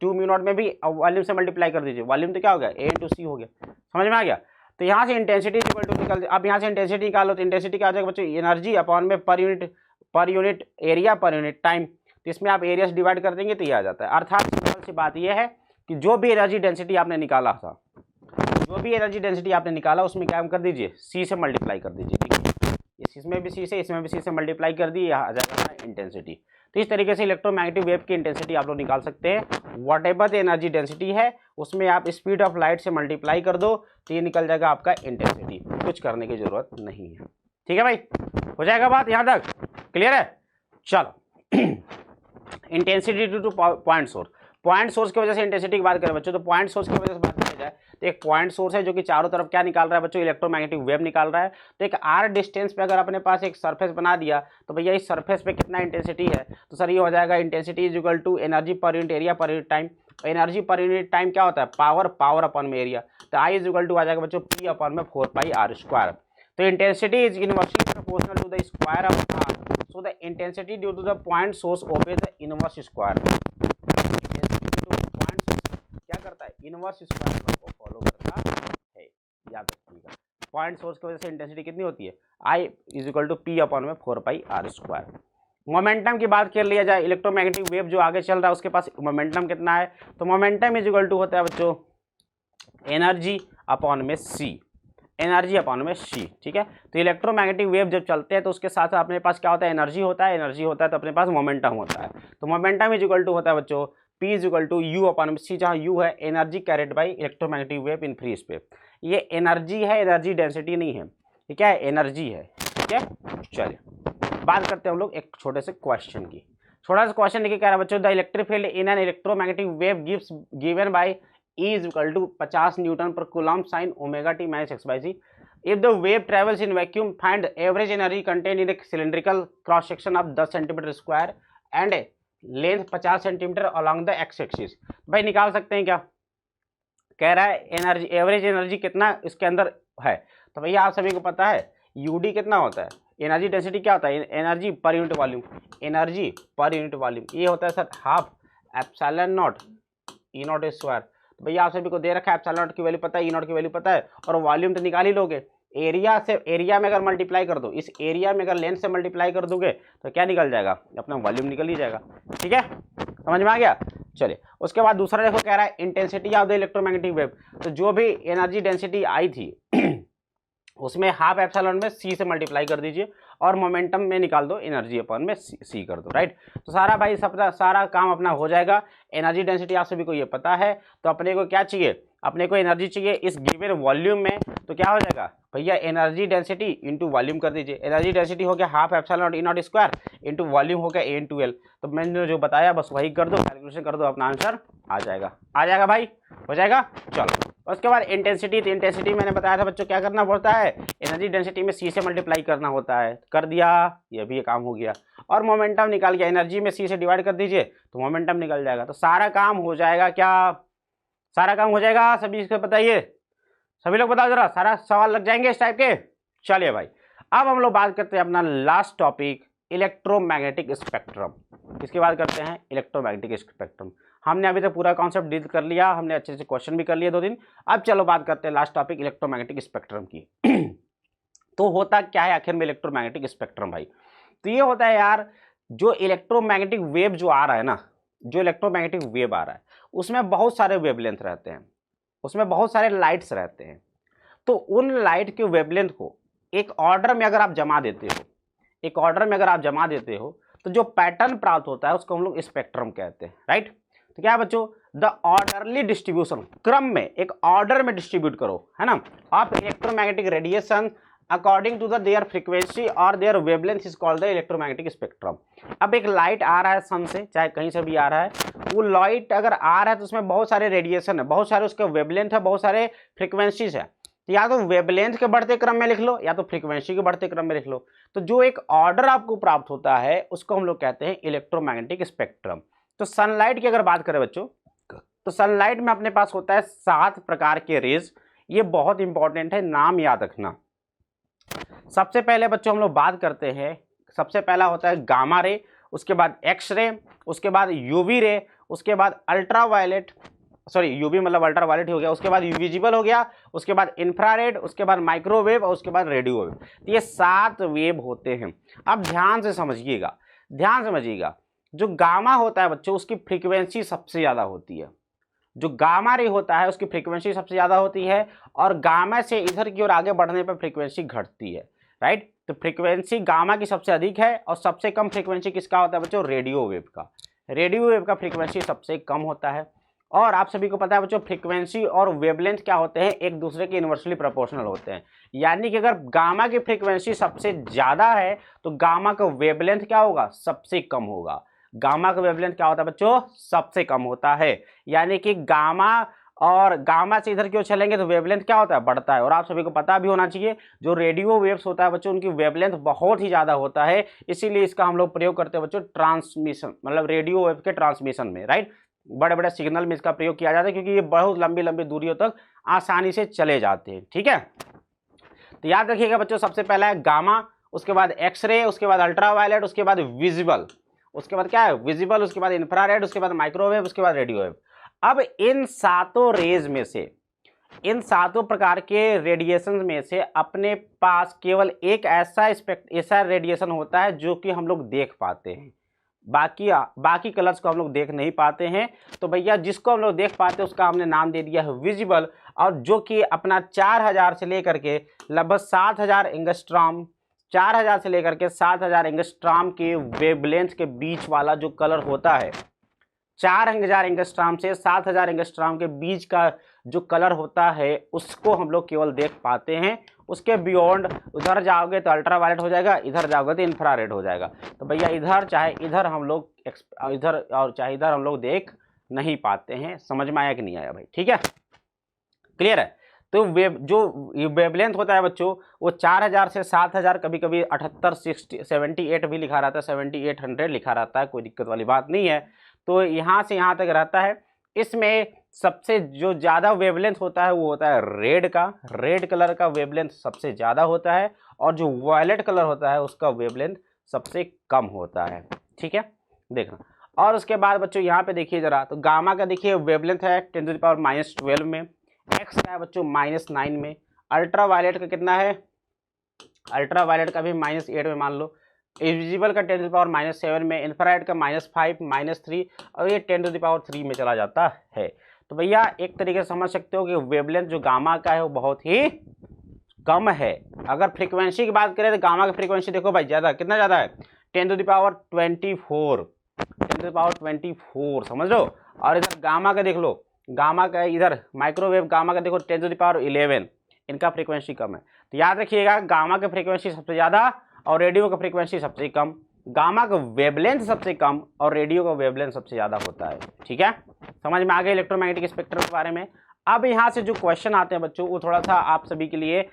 Speaker 1: म्यू नॉट में भी वॉल्यूम से मल्टीप्लाई कर दीजिए, वॉल्यूम तो क्या हो गया ए इंटू सी हो गया, समझ में आ गया। तो यहाँ से इंटेंसिटी इज इक्वल टू निकल, अब यहाँ से इंटेंसिटी निकालो तो इंटेंसिटी क्या हो जाएगा बच्चों एनर्जी अपॉन में पर unit area per unit time, तो इसमें आप एरिया से डिवाइड कर देंगे तो ये आ जाता है। अर्थात सिंपल सी बात यह है कि जो भी एनर्जी डेंसिटी आपने निकाला था, जो भी एनर्जी डेंसिटी आपने निकाला उसमें क्या कर दीजिए सी से मल्टीप्लाई कर दीजिए, ठीक है। इसमें भी सी से इसमें भी सी से मल्टीप्लाई कर दी, यहाँ आ जाएगा इंटेंसिटी। तो इस तरीके से इलेक्ट्रोमैग्नेटिक वेव की इंटेंसिटी आप लोग निकाल सकते हैं। What ever the energy density है उसमें आप स्पीड ऑफ लाइट से मल्टीप्लाई कर दो तो ये निकल जाएगा आपका इंटेंसिटी, कुछ करने की जरूरत नहीं है, ठीक है भाई, हो जाएगा बात यहाँ तक क्लियर है। चलो intensity due two point source, point source की वजह से इंटेंसिटी की बात करें बच्चों तो पॉइंट सोर्स की वजह से बात की जाए तो एक पॉइंट सोर्स है जो कि चारों तरफ क्या निकाल रहा है बच्चों इलेक्ट्रोमैग्नेटिक वेव निकाल रहा है। तो एक आर डिस्टेंस पे अगर अपने पास एक सरफेस बना दिया तो भैया इस सरफेस पे कितना इंटेंसिटी है, तो सर ये हो जाएगा intensity is equal to energy per unit area per unit time. Energy per unit time क्या होता है पावर अपॉन में एरिया, तो आई इज इक्वल टू आ जाएगा बच्चों पी अपॉन में 4πr²। तो intensity is inversely proportional to the square of r, so the intensity due to the point source obey the inverse square. क्या करता है इनवर्स स्क्वायर को फॉलो करता है, याद रखिएगा। पॉइंट सोर्स की वजह से इंटेंसिटी कितनी होती है I is equal to P upon में 4πr²। मोमेंटम की बात कर लिया जाए, इलेक्ट्रोमैग्नेटिक वेव जो आगे चल रहा है उसके पास मोमेंटम कितना है, तो मोमेंटम इज इक्वल टू होता है बच्चों एनर्जी अपॉन में सी, एनर्जी अपॉन में सी, ठीक है। तो इलेक्ट्रोमैग्नेटिक वेव जब चलते हैं तो उसके साथ अपने पास क्या होता है एनर्जी होता है तो अपने पास मोमेंटम होता है। तो मोमेंटम इज इक्वल टू होता है बच्चों P is equal to u upon में सी, जहाँ यू है energy carried by electromagnetic wave in free space. ये एनर्जी है, एनर्जी डेंसिटी नहीं है, ये क्या है एनर्जी है, ठीक है। चलिए बात करते हैं हम लोग एक छोटे से क्वेश्चन की। छोटा सा क्वेश्चन लिखे कह रहा है बच्चों, the electric field in an electromagnetic wave gives given by E is equal to 50 newton per coulomb sin omega t minus x by c. If the wave travels in vacuum, find average energy contained in a cylindrical cross section of 10 cm square and length 50 cm along the x axis. भाई निकाल सकते हैं क्या? कह रहा है energy, average energy कितना इसके अंदर है। तो भैया आप सभी को पता है यूडी कितना होता है, एनर्जी डेंसिटी क्या होता है, energy per unit volume, energy per unit volume ये होता है sir half epsilon naught E naught square. तो भैया आप सभी को दे रखा है एप्सिलॉन नॉट की वैल्यू पता है, ई नॉट की वैल्यू पता है, और वॉल्यूम तो निकाल ही लोगे। एरिया से, एरिया में अगर मल्टीप्लाई कर दो, इस एरिया में अगर लेंथ से मल्टीप्लाई कर दोगे तो क्या निकल जाएगा, अपना वॉल्यूम निकल ही जाएगा। ठीक है, समझ में आ गया। चलिए उसके बाद दूसरा देखो कह रहा है intensity of the electromagnetic wave. तो जो भी एनर्जी डेंसिटी आई थी उसमें हाफ एप्सिलॉन में सी से मल्टीप्लाई कर दीजिए और मोमेंटम में निकाल दो एनर्जी अपन में सी कर दो, राइट। तो सारा भाई सारा काम अपना हो जाएगा। एनर्जी डेंसिटी आप सभी को ये पता है, तो अपने को क्या चाहिए, अपने को एनर्जी चाहिए इस गिवन वॉल्यूम में। तो क्या हो जाएगा भैया, एनर्जी डेंसिटी इंटू वॉल्यूम कर दीजिए। एनर्जी डेंसिटी हो गया half epsilon naught E naught square into volume हो गया ए इंटू एल। तो मैंने जो बताया बस वही कर दो, कैलकुलेशन कर दो, अपना आंसर आ जाएगा भाई, हो जाएगा। चलो उसके बाद इंटेंसिटी, तो इंटेंसिटी मैंने बताया था बच्चों क्या करना पड़ता है, एनर्जी डेंसिटी में सी से मल्टीप्लाई करना होता है, कर दिया, ये भी काम हो गया। और मोमेंटम निकाल गया, एनर्जी में सी से डिवाइड कर दीजिए तो मोमेंटम निकल जाएगा। तो सारा काम हो जाएगा, क्या सारा काम हो जाएगा, सभी इसको बताइए, सभी लोग बताओ जरा, सारा सवाल लग जाएंगे इस टाइप के। चलिए भाई अब हम लोग बात करते हैं अपना लास्ट टॉपिक इलेक्ट्रोमैग्नेटिक स्पेक्ट्रम। इसके बाद करते हैं इलेक्ट्रोमैग्नेटिक स्पेक्ट्रम। हमने अभी तक पूरा कॉन्सेप्ट डील कर लिया, हमने अच्छे से क्वेश्चन भी कर लिए 2 दिन। अब चलो बात करते हैं लास्ट टॉपिक इलेक्ट्रोमैग्नेटिक स्पेक्ट्रम की। तो होता क्या है आखिर में इलेक्ट्रोमैग्नेटिक स्पेक्ट्रम भाई? तो ये होता है यार, जो इलेक्ट्रोमैग्नेटिक वेव जो आ रहा है ना, जो इलेक्ट्रोमैग्नेटिक वेव आ रहा है उसमें बहुत सारे वेवलेंथ रहते हैं, उसमें बहुत सारे लाइट्स रहते हैं। तो उन लाइट के वेवलेंथ को एक ऑर्डर में अगर आप जमा देते हो, एक ऑर्डर में अगर आप जमा देते हो तो जो पैटर्न प्राप्त होता है उसको हम लोग स्पेक्ट्रम कहते हैं, राइट। तो क्या बच्चों, द ऑर्डरली डिस्ट्रीब्यूशन, क्रम में एक ऑर्डर में डिस्ट्रीब्यूट करो, है ना, of electromagnetic radiation according to the their frequency और their wavelength is called the electromagnetic spectrum. अब एक लाइट आ रहा है सन से, चाहे कहीं से भी आ रहा है, वो लाइट अगर आ रहा है तो उसमें बहुत सारे रेडिएशन है, बहुत सारे उसके वेवलेंथ है, बहुत सारे फ्रीक्वेंसीज है। तो या तो वेवलेंथ के बढ़ते क्रम में लिख लो या तो फ्रीक्वेंसी के बढ़ते क्रम में लिख लो। तो जो एक ऑर्डर आपको प्राप्त होता है उसको हम लोग कहते हैं इलेक्ट्रोमैग्नेटिक स्पेक्ट्रम। तो सनलाइट की अगर बात करें बच्चों, तो सनलाइट में अपने पास होता है 7 प्रकार के रेज। ये बहुत इंपॉर्टेंट है, नाम याद रखना। सबसे पहले बच्चों हम लोग बात करते हैं, सबसे पहला होता है गामा रे, उसके बाद एक्स रे, उसके बाद यूवी रे, उसके बाद अल्ट्रावायलेट, सॉरी यूवी मतलब अल्ट्रावायलेट हो गया, उसके बाद यूविजिबल हो गया, उसके बाद इंफ्रारेड, उसके बाद माइक्रोवेव और उसके बाद रेडियो वेव। तो ये 7 वेव होते हैं। अब ध्यान से समझिएगा, ध्यान समझिएगा, जो गामा होता है बच्चों उसकी फ्रीक्वेंसी सबसे ज़्यादा होती है, जो गामा रे होता है उसकी फ्रीक्वेंसी सबसे ज़्यादा होती है, और गामा से इधर की ओर आगे बढ़ने पर फ्रीक्वेंसी घटती है, राइट। तो फ्रीक्वेंसी गामा की सबसे अधिक है और सबसे कम फ्रीक्वेंसी किसका होता है बच्चों, रेडियो वेव का। रेडियो वेव का फ्रीक्वेंसी सबसे कम होता है। और आप सभी को पता है बच्चों फ्रीक्वेंसी और वेवलेंथ क्या होते हैं, एक दूसरे के इन्वर्सली प्रोपोर्शनल होते हैं। यानी कि अगर गामा की फ्रीक्वेंसी सबसे ज़्यादा है तो गामा का वेवलेंथ क्या होगा, सबसे कम होगा। गामा का वेवलेंथ क्या होता है बच्चों, सबसे कम होता है। यानी कि गामा और गामा से इधर क्यों चलेंगे तो वेवलेंथ क्या होता है, बढ़ता है। और आप सभी को पता भी होना चाहिए जो रेडियो वेव्स होता है बच्चों उनकी वेवलेंथ बहुत ही ज़्यादा होता है, इसीलिए इसका हम लोग प्रयोग करते हैं बच्चों ट्रांसमिशन, मतलब रेडियो वेव के ट्रांसमिशन में, राइट। बड़े बड़े सिग्नल में इसका प्रयोग किया जाता है क्योंकि ये बहुत लंबी लंबी दूरियों तक आसानी से चले जाते हैं, ठीक है। तो याद रखिएगा बच्चों, सबसे पहला है गामा, उसके बाद एक्सरे, उसके बाद अल्ट्रावायलेट, उसके बाद विजिबल, उसके बाद क्या है विजिबल, उसके बाद इंफ्रारेड, उसके बाद माइक्रोवेव, उसके बाद रेडियो वेव। अब इन 7 रेज में से, इन 7 प्रकार के रेडिएशन में से अपने पास केवल एक ऐसा रेडिएशन होता है जो कि हम लोग देख पाते हैं, बाकी कलर्स को हम लोग देख नहीं पाते हैं। तो भैया जिसको हम लोग देख पाते हैं उसका हमने नाम दे दिया है विजिबल, और जो कि अपना 4000 से लेकर के लगभग 7000 एंगस्ट्रॉम, 4000 से लेकर के 7000 एंगस्ट्रॉम के वेवलेंथ के बीच वाला जो कलर होता है, 4000 एंगस्ट्रॉम से 7000 एंगस्ट्रॉम के बीच का जो कलर होता है उसको हम लोग केवल देख पाते हैं, उसके बियॉन्ड उधर जाओगे तो अल्ट्रा वायलेट हो जाएगा, इधर जाओगे तो इंफ्रारेड हो जाएगा। तो भैया इधर चाहे इधर हम लोग इधर और चाहे इधर हम लोग देख नहीं पाते हैं। समझ में आया कि नहीं आया भाई? ठीक है, क्लियर है? तो जो वेवलेंथ होता है बच्चों वो 4000 से 7000, कभी कभी 78, 60, 78 भी लिखा रहता है, 7800 लिखा रहता है, कोई दिक्कत वाली बात नहीं है। तो यहाँ से यहाँ तक रहता है। इसमें सबसे जो ज़्यादा वेवलेंथ होता है वो होता है रेड का। रेड कलर का वेवलेंथ सबसे ज़्यादा होता है और जो वायलेट कलर होता है उसका वेवलेंथ सबसे कम होता है। ठीक है, देखना। और उसके बाद बच्चों यहाँ पे देखिए ज़रा, तो गामा का देखिए वेवलेंथ है 10⁻⁻12 में, एक्स का है बच्चों -9 में, अल्ट्रा वायलेट का कितना है, अल्ट्रा वायलेट का भी -8 में मान लो, इनविजिबल का 10⁻⁻7 में, इंफ्रारेड का -5, -3 और ये 10⁻3 में चला जाता है। तो भैया एक तरीके से समझ सकते हो कि वेवलेंथ जो गामा का है वो बहुत ही कम है। अगर फ्रीक्वेंसी की बात करें तो गामा की फ्रीक्वेंसी देखो भाई ज़्यादा, कितना ज़्यादा है, 10⁻24, 10⁻24 समझ लो। और इधर गामा का देख लो, गामा का इधर माइक्रोवेव गामा का देखो 10⁻11, इनका फ्रीक्वेंसी कम है। तो याद रखिएगा गामा की फ्रीक्वेंसी सबसे ज़्यादा और रेडियो का फ्रीक्वेंसी सबसे कम। गामा का वेवलेंथ सबसे कम और रेडियो का वेवलेंथ सबसे ज़्यादा होता है। ठीक है, समझ में आ गया इलेक्ट्रोमैग्नेटिक स्पेक्ट्रम के बारे में। अब यहाँ से जो क्वेश्चन आते हैं बच्चों वो थोड़ा सा आप सभी के लिए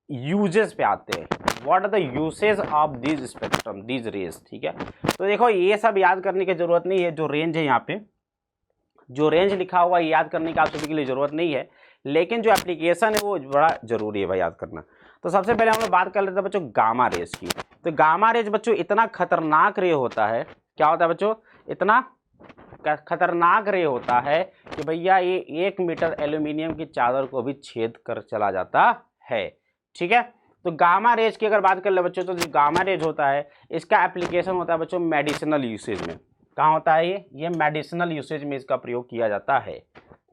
Speaker 1: यूजेस पे आते हैं। What are the usage of this spectrum, this range. ठीक है, तो देखो ये सब याद करने की जरूरत नहीं है। जो रेंज है यहाँ पे जो रेंज लिखा हुआ है याद करने की आप सभी के लिए जरूरत नहीं है, लेकिन जो एप्लीकेशन है वो बड़ा जरूरी है भाई याद करना। तो सबसे पहले हम लोग बात कर लेते हैं बच्चों गामा रेज की। तो गामा रेज बच्चों इतना खतरनाक रे होता है, क्या होता है बच्चों, इतना खतरनाक रे होता है कि भैया ये 1 मीटर एल्यूमिनियम की चादर को भी छेद कर चला जाता है। ठीक है, तो गामा रेज की अगर बात कर ले बच्चों, तो जो गामा रेज होता है इसका एप्लीकेशन होता है बच्चों मेडिसिनल यूसेज में। कहाँ होता है ये मेडिसिनल यूसेज में इसका प्रयोग किया जाता है।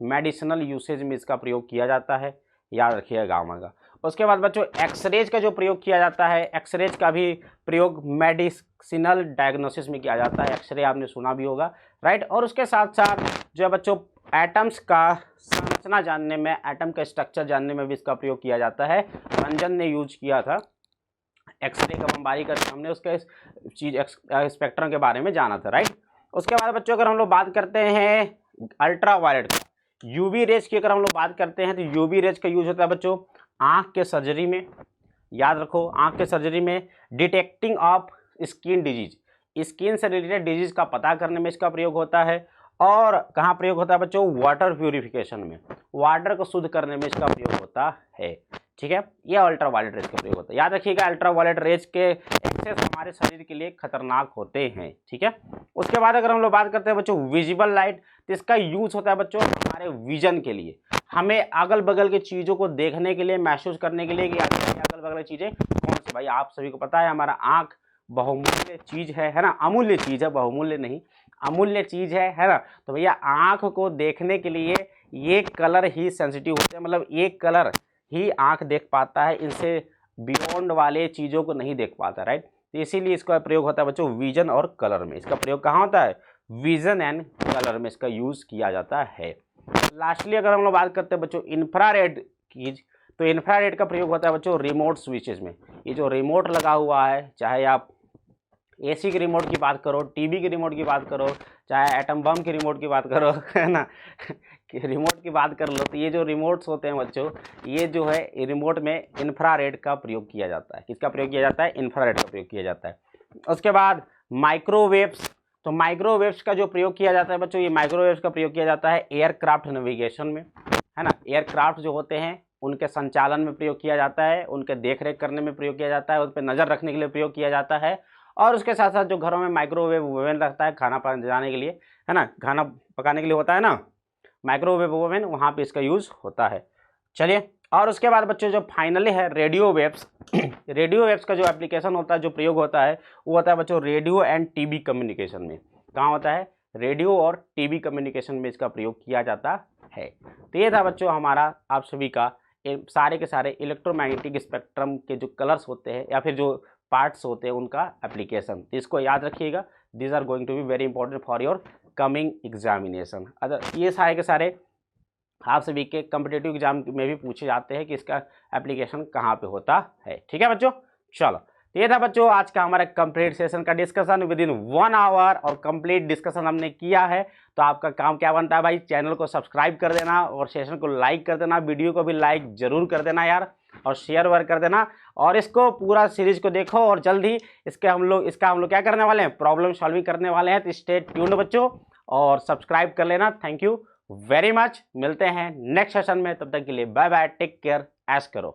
Speaker 1: मेडिसिनल यूसेज में इसका प्रयोग किया जाता है, याद रखिएगा गामा का। उसके बाद बच्चों एक्सरेज का जो प्रयोग किया जाता है, एक्सरेज का भी प्रयोग मेडिसिनल डायग्नोसिस में किया जाता है। एक्सरे आपने सुना भी होगा, राइट। और उसके साथ साथ जो है बच्चों एटम्स का संरचना जानने में, एटम का स्ट्रक्चर जानने में भी इसका प्रयोग किया जाता है। रंजन ने यूज किया था एक्सरे का बमबारी का, हमने उसके चीज स्पेक्ट्रम के बारे में जाना था, राइट। उसके बाद बच्चों अगर हम लोग बात करते हैं अल्ट्रा वायलेट का, यूवी रेज की अगर हम लोग बात करते हैं तो यूवी रेज का यूज होता है बच्चों आँख के सर्जरी में। याद रखो, आँख के सर्जरी में detecting of skin disease, skin से रिलेटेड डिजीज का पता करने में इसका प्रयोग होता है। और कहाँ प्रयोग होता है बच्चों, वाटर प्यूरिफिकेशन में, वाटर को शुद्ध करने में इसका प्रयोग होता है। ठीक है, ये अल्ट्रा वायलेट रेज का प्रयोग होता है। याद रखिएगा अल्ट्रा वायलेट रेज के एक्सेस हमारे शरीर के लिए खतरनाक होते हैं। ठीक है, उसके बाद अगर हम लोग बात करते हैं बच्चों विजिबल लाइट, तो इसका यूज होता है बच्चों हमारे विजन के लिए, हमें अगल बगल की चीज़ों को देखने के लिए, महसूस करने के लिए कि अगल बगल की चीज़ें कौन सी। भाई आप सभी को पता है हमारा आँख बहुमूल्य चीज़ है ना, अमूल्य चीज़ है, बहुमूल्य नहीं, अमूल्य चीज़ है ना। तो भैया आँख को देखने के लिए ये कलर ही सेंसिटिव होते हैं, मतलब एक कलर ही आँख देख पाता है, इनसे बियॉन्ड वाले चीज़ों को नहीं देख पाता, राइट। तो इसीलिए इसका प्रयोग होता है बच्चों विजन और कलर में। इसका प्रयोग कहाँ होता है, विजन एंड कलर में इसका यूज़ किया जाता है। लास्टली अगर हम लोग बात करते हैं बच्चों इंफ्रारेड की, तो इंफ्रारेड का प्रयोग होता है बच्चों रिमोट स्विचेस में। ये जो रिमोट लगा हुआ है, चाहे आप एसी के रिमोट की बात करो, टीवी के रिमोट की बात करो, चाहे एटम बम के रिमोट की बात करो, है ना, कि रिमोट की बात कर लो, तो ये जो रिमोट्स होते हैं बच्चों, ये जो है रिमोट में इंफ्रारेड का प्रयोग किया जाता है। किसका प्रयोग किया जाता है, इंफ्रारेड का प्रयोग किया जाता है। उसके बाद माइक्रोवेव्स, तो माइक्रोवेव्स का जो प्रयोग किया जाता है बच्चों, ये माइक्रोवेव्स का प्रयोग किया जाता है एयरक्राफ्ट नेविगेशन में, है ना। एयरक्राफ्ट जो होते हैं उनके संचालन में प्रयोग किया जाता है, उनके देखरेख करने में प्रयोग किया जाता है, उन पर नज़र रखने के लिए प्रयोग किया जाता है। और उसके साथ साथ जो घरों में माइक्रोवेव ओवन रखता है खाना पकाने के लिए, है ना, खाना पकाने के लिए होता है ना माइक्रोवेव ओवन, वहाँ पे इसका यूज़ होता है। चलिए, और उसके बाद बच्चों जो फाइनली है रेडियो वेव्स, रेडियो वेव्स का जो एप्लीकेशन होता है, जो प्रयोग होता है वो होता है बच्चों रेडियो एंड टीवी कम्युनिकेशन में। कहाँ होता है, रेडियो और टीवी कम्युनिकेशन में इसका प्रयोग किया जाता है। तो ये था बच्चों हमारा आप सभी का सारे के सारे इलेक्ट्रोमैग्नेटिक स्पेक्ट्रम के जो कलर्स होते हैं या फिर जो पार्ट्स होते हैं उनका एप्लीकेशन। तो इसको याद रखिएगा, these are going to be very important for your coming examination. अगर ये सारे के सारे आप सभी के कम्पिटिटिव एग्जाम में भी पूछे जाते हैं कि इसका एप्लीकेशन कहाँ पे होता है। ठीक है बच्चों, चलो ये था बच्चों आज का हमारा कंप्लीट सेशन का डिस्कशन विद इन 1 आवर, और कंप्लीट डिस्कशन हमने किया है। तो आपका काम क्या बनता है भाई, चैनल को सब्सक्राइब कर देना और सेशन को लाइक कर देना, वीडियो को भी लाइक जरूर कर देना यार, और शेयर वर्क कर देना, और इसको पूरा सीरीज को देखो। और जल्द ही इसका हम लोग क्या करने वाले हैं, प्रॉब्लम सॉल्विंग करने वाले हैं। तो स्टे ट्यून्ड बच्चों, और सब्सक्राइब कर लेना। थैंक यू वेरी मच, मिलते हैं नेक्स्ट सेशन में, तब तक के लिए बाय बाय, टेक केयर, ऐश करो।